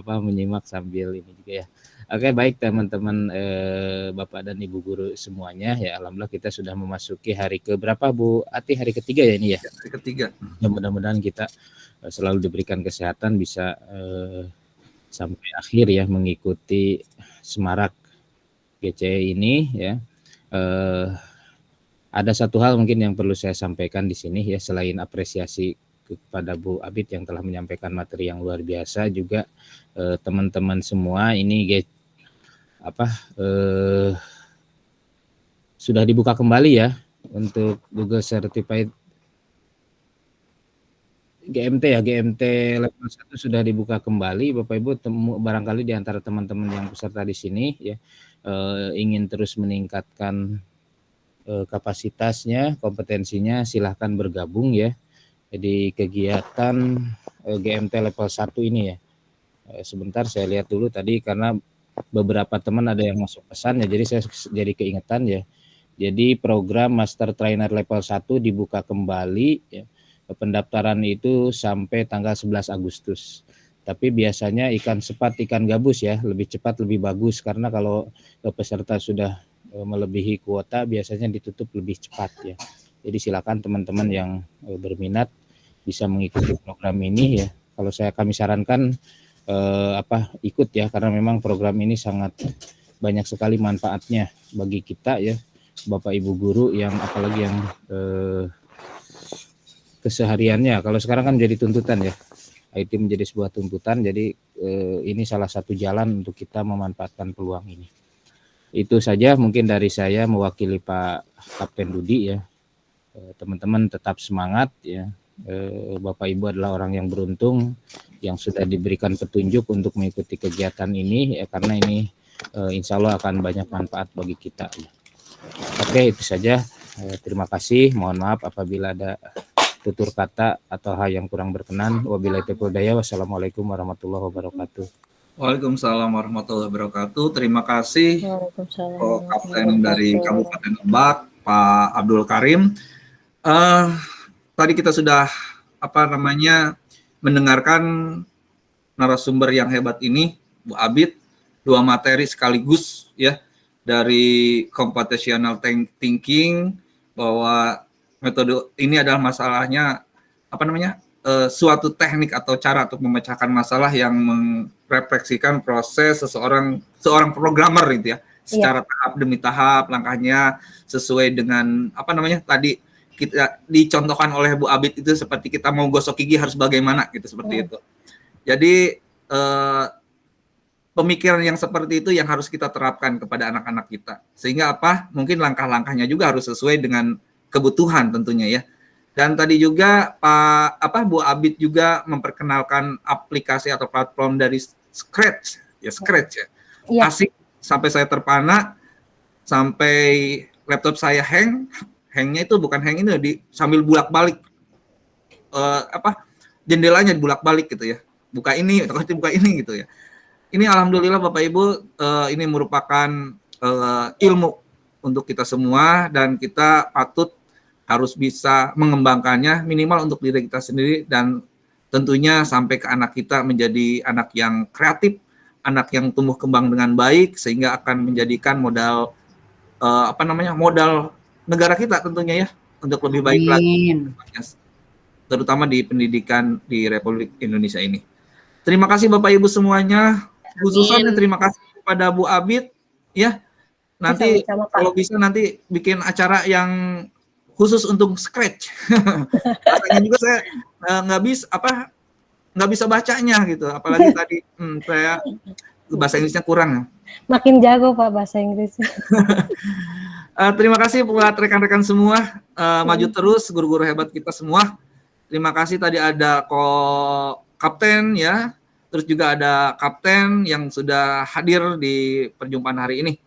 menyimak sambil ini juga ya. Oke, baik teman-teman Bapak dan Ibu guru semuanya ya, alhamdulillah kita sudah memasuki hari ke berapa Bu Ati, hari ketiga ya ini ya, hari ketiga. Ya, mudah-mudahan kita selalu diberikan kesehatan, bisa sampai akhir ya mengikuti semarak GCE ini ya. Ada satu hal mungkin yang perlu saya sampaikan di sini ya, selain apresiasi kepada Bu Abid yang telah menyampaikan materi yang luar biasa, juga teman-teman semua ini sudah dibuka kembali ya untuk Google Certified GMT ya, GMT level 1 sudah dibuka kembali. Bapak Ibu barangkali di antara teman-teman yang peserta di sini ya ingin terus meningkatkan kapasitasnya, kompetensinya, silahkan bergabung ya di kegiatan GMT level 1 ini ya. Sebentar saya lihat dulu tadi karena beberapa teman ada yang masuk pesan ya, jadi saya jadi keingetan ya. Jadi program Master Trainer level 1 dibuka kembali ya. Pendaftaran itu sampai tanggal 11 Agustus. Tapi biasanya ikan sepat, ikan gabus ya, lebih cepat lebih bagus karena kalau peserta sudah melebihi kuota biasanya ditutup lebih cepat ya. Jadi silakan teman-teman yang berminat bisa mengikuti program ini ya. Kalau kami sarankan ikut ya, karena memang program ini sangat banyak sekali manfaatnya bagi kita ya, Bapak Ibu guru yang apalagi yang kesehariannya. Kalau sekarang kan jadi tuntutan ya, IT menjadi sebuah tuntutan, jadi ini salah satu jalan untuk kita memanfaatkan peluang ini. Itu saja mungkin dari saya mewakili Pak Kapten Dudi ya. Teman-teman tetap semangat ya. Bapak Ibu adalah orang yang beruntung yang sudah diberikan petunjuk untuk mengikuti kegiatan ini ya, karena ini insya Allah akan banyak manfaat bagi kita ya. Oke, itu saja. Terima kasih. Mohon maaf apabila ada tutur kata atau hal yang kurang berkenan. Wabillahi taufiq wal hidayah. Wassalamualaikum warahmatullahi wabarakatuh. Waalaikumsalam warahmatullahi wabarakatuh. Terima kasih Kapten dari Kabupaten Lebak, Pak Abdul Karim. Tadi kita sudah mendengarkan narasumber yang hebat ini, Bu Abid, 2 materi sekaligus ya, dari computational thinking, bahwa metode ini adalah masalahnya suatu teknik atau cara untuk memecahkan masalah yang merefleksikan proses seorang programmer gitu ya, secara tahap demi tahap, langkahnya sesuai dengan tadi kita dicontohkan oleh Bu Abid itu, seperti kita mau gosok gigi harus bagaimana gitu, seperti itu. Jadi pemikiran yang seperti itu yang harus kita terapkan kepada anak-anak kita, sehingga mungkin langkah-langkahnya juga harus sesuai dengan kebutuhan tentunya ya. Dan tadi juga Bu Abid juga memperkenalkan aplikasi atau platform dari Scratch ya. Asik, sampai saya terpana, sampai laptop saya hangnya itu bukan hang ini, sambil bolak-balik jendelanya bolak-balik gitu ya, buka ini gitu ya. Ini alhamdulillah Bapak Ibu, ini merupakan ilmu untuk kita semua, dan kita patut harus bisa mengembangkannya minimal untuk diri kita sendiri, dan tentunya sampai ke anak kita menjadi anak yang kreatif, anak yang tumbuh kembang dengan baik, sehingga akan menjadikan modal modal negara kita tentunya ya, untuk lebih baik lagi, terutama di pendidikan di Republik Indonesia ini. Terima kasih Bapak Ibu semuanya, khususnya terima kasih kepada Bu Abid ya. Nanti kalau bisa nanti bikin acara yang khusus untuk Scratch. Rasanya juga saya nggak bisa bacanya gitu, apalagi tadi saya bahasa Inggrisnya kurang. Makin jago Pak bahasa Inggris. Terima kasih buat rekan-rekan semua, maju terus guru-guru hebat kita semua. Terima kasih, tadi ada Kapten ya, terus juga ada Kapten yang sudah hadir di perjumpaan hari ini.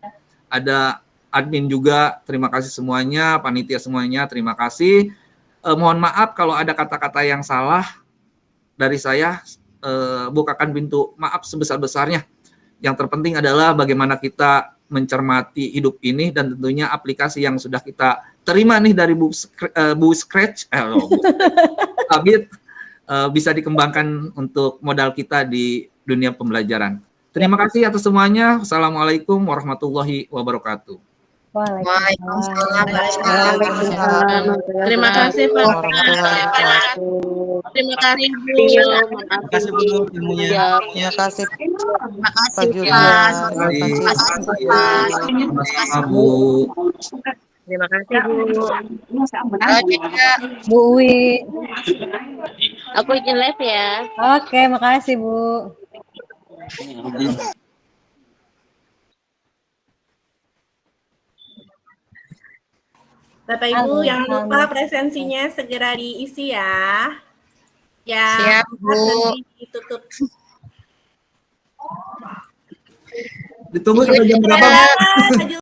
Ada admin juga, terima kasih semuanya, panitia semuanya, terima kasih. Mohon maaf kalau ada kata-kata yang salah dari saya, bukakan pintu maaf sebesar-besarnya. Yang terpenting adalah bagaimana kita mencermati hidup ini, dan tentunya aplikasi yang sudah kita terima nih dari Bu Scratch, Abid, bisa dikembangkan untuk modal kita di dunia pembelajaran. Terima kasih atas semuanya. Assalamualaikum warahmatullahi wabarakatuh. Waalaikumsalam. Terima kasih Pak. Terima kasih Bu. Terima kasih Bu ilmunya. Terima kasih. Terima kasih Pak. Terima kasih Bu. Terima kasih Bu. Bu Uwi. Aku izin live ya. Oke, makasih Bu. Bapak Ibu jangan lupa Alhamdulillah. presensinya segera diisi ya. Ya, Siap, Bu. nanti ditutup. Ditunggu sampai jam berapa? Ya,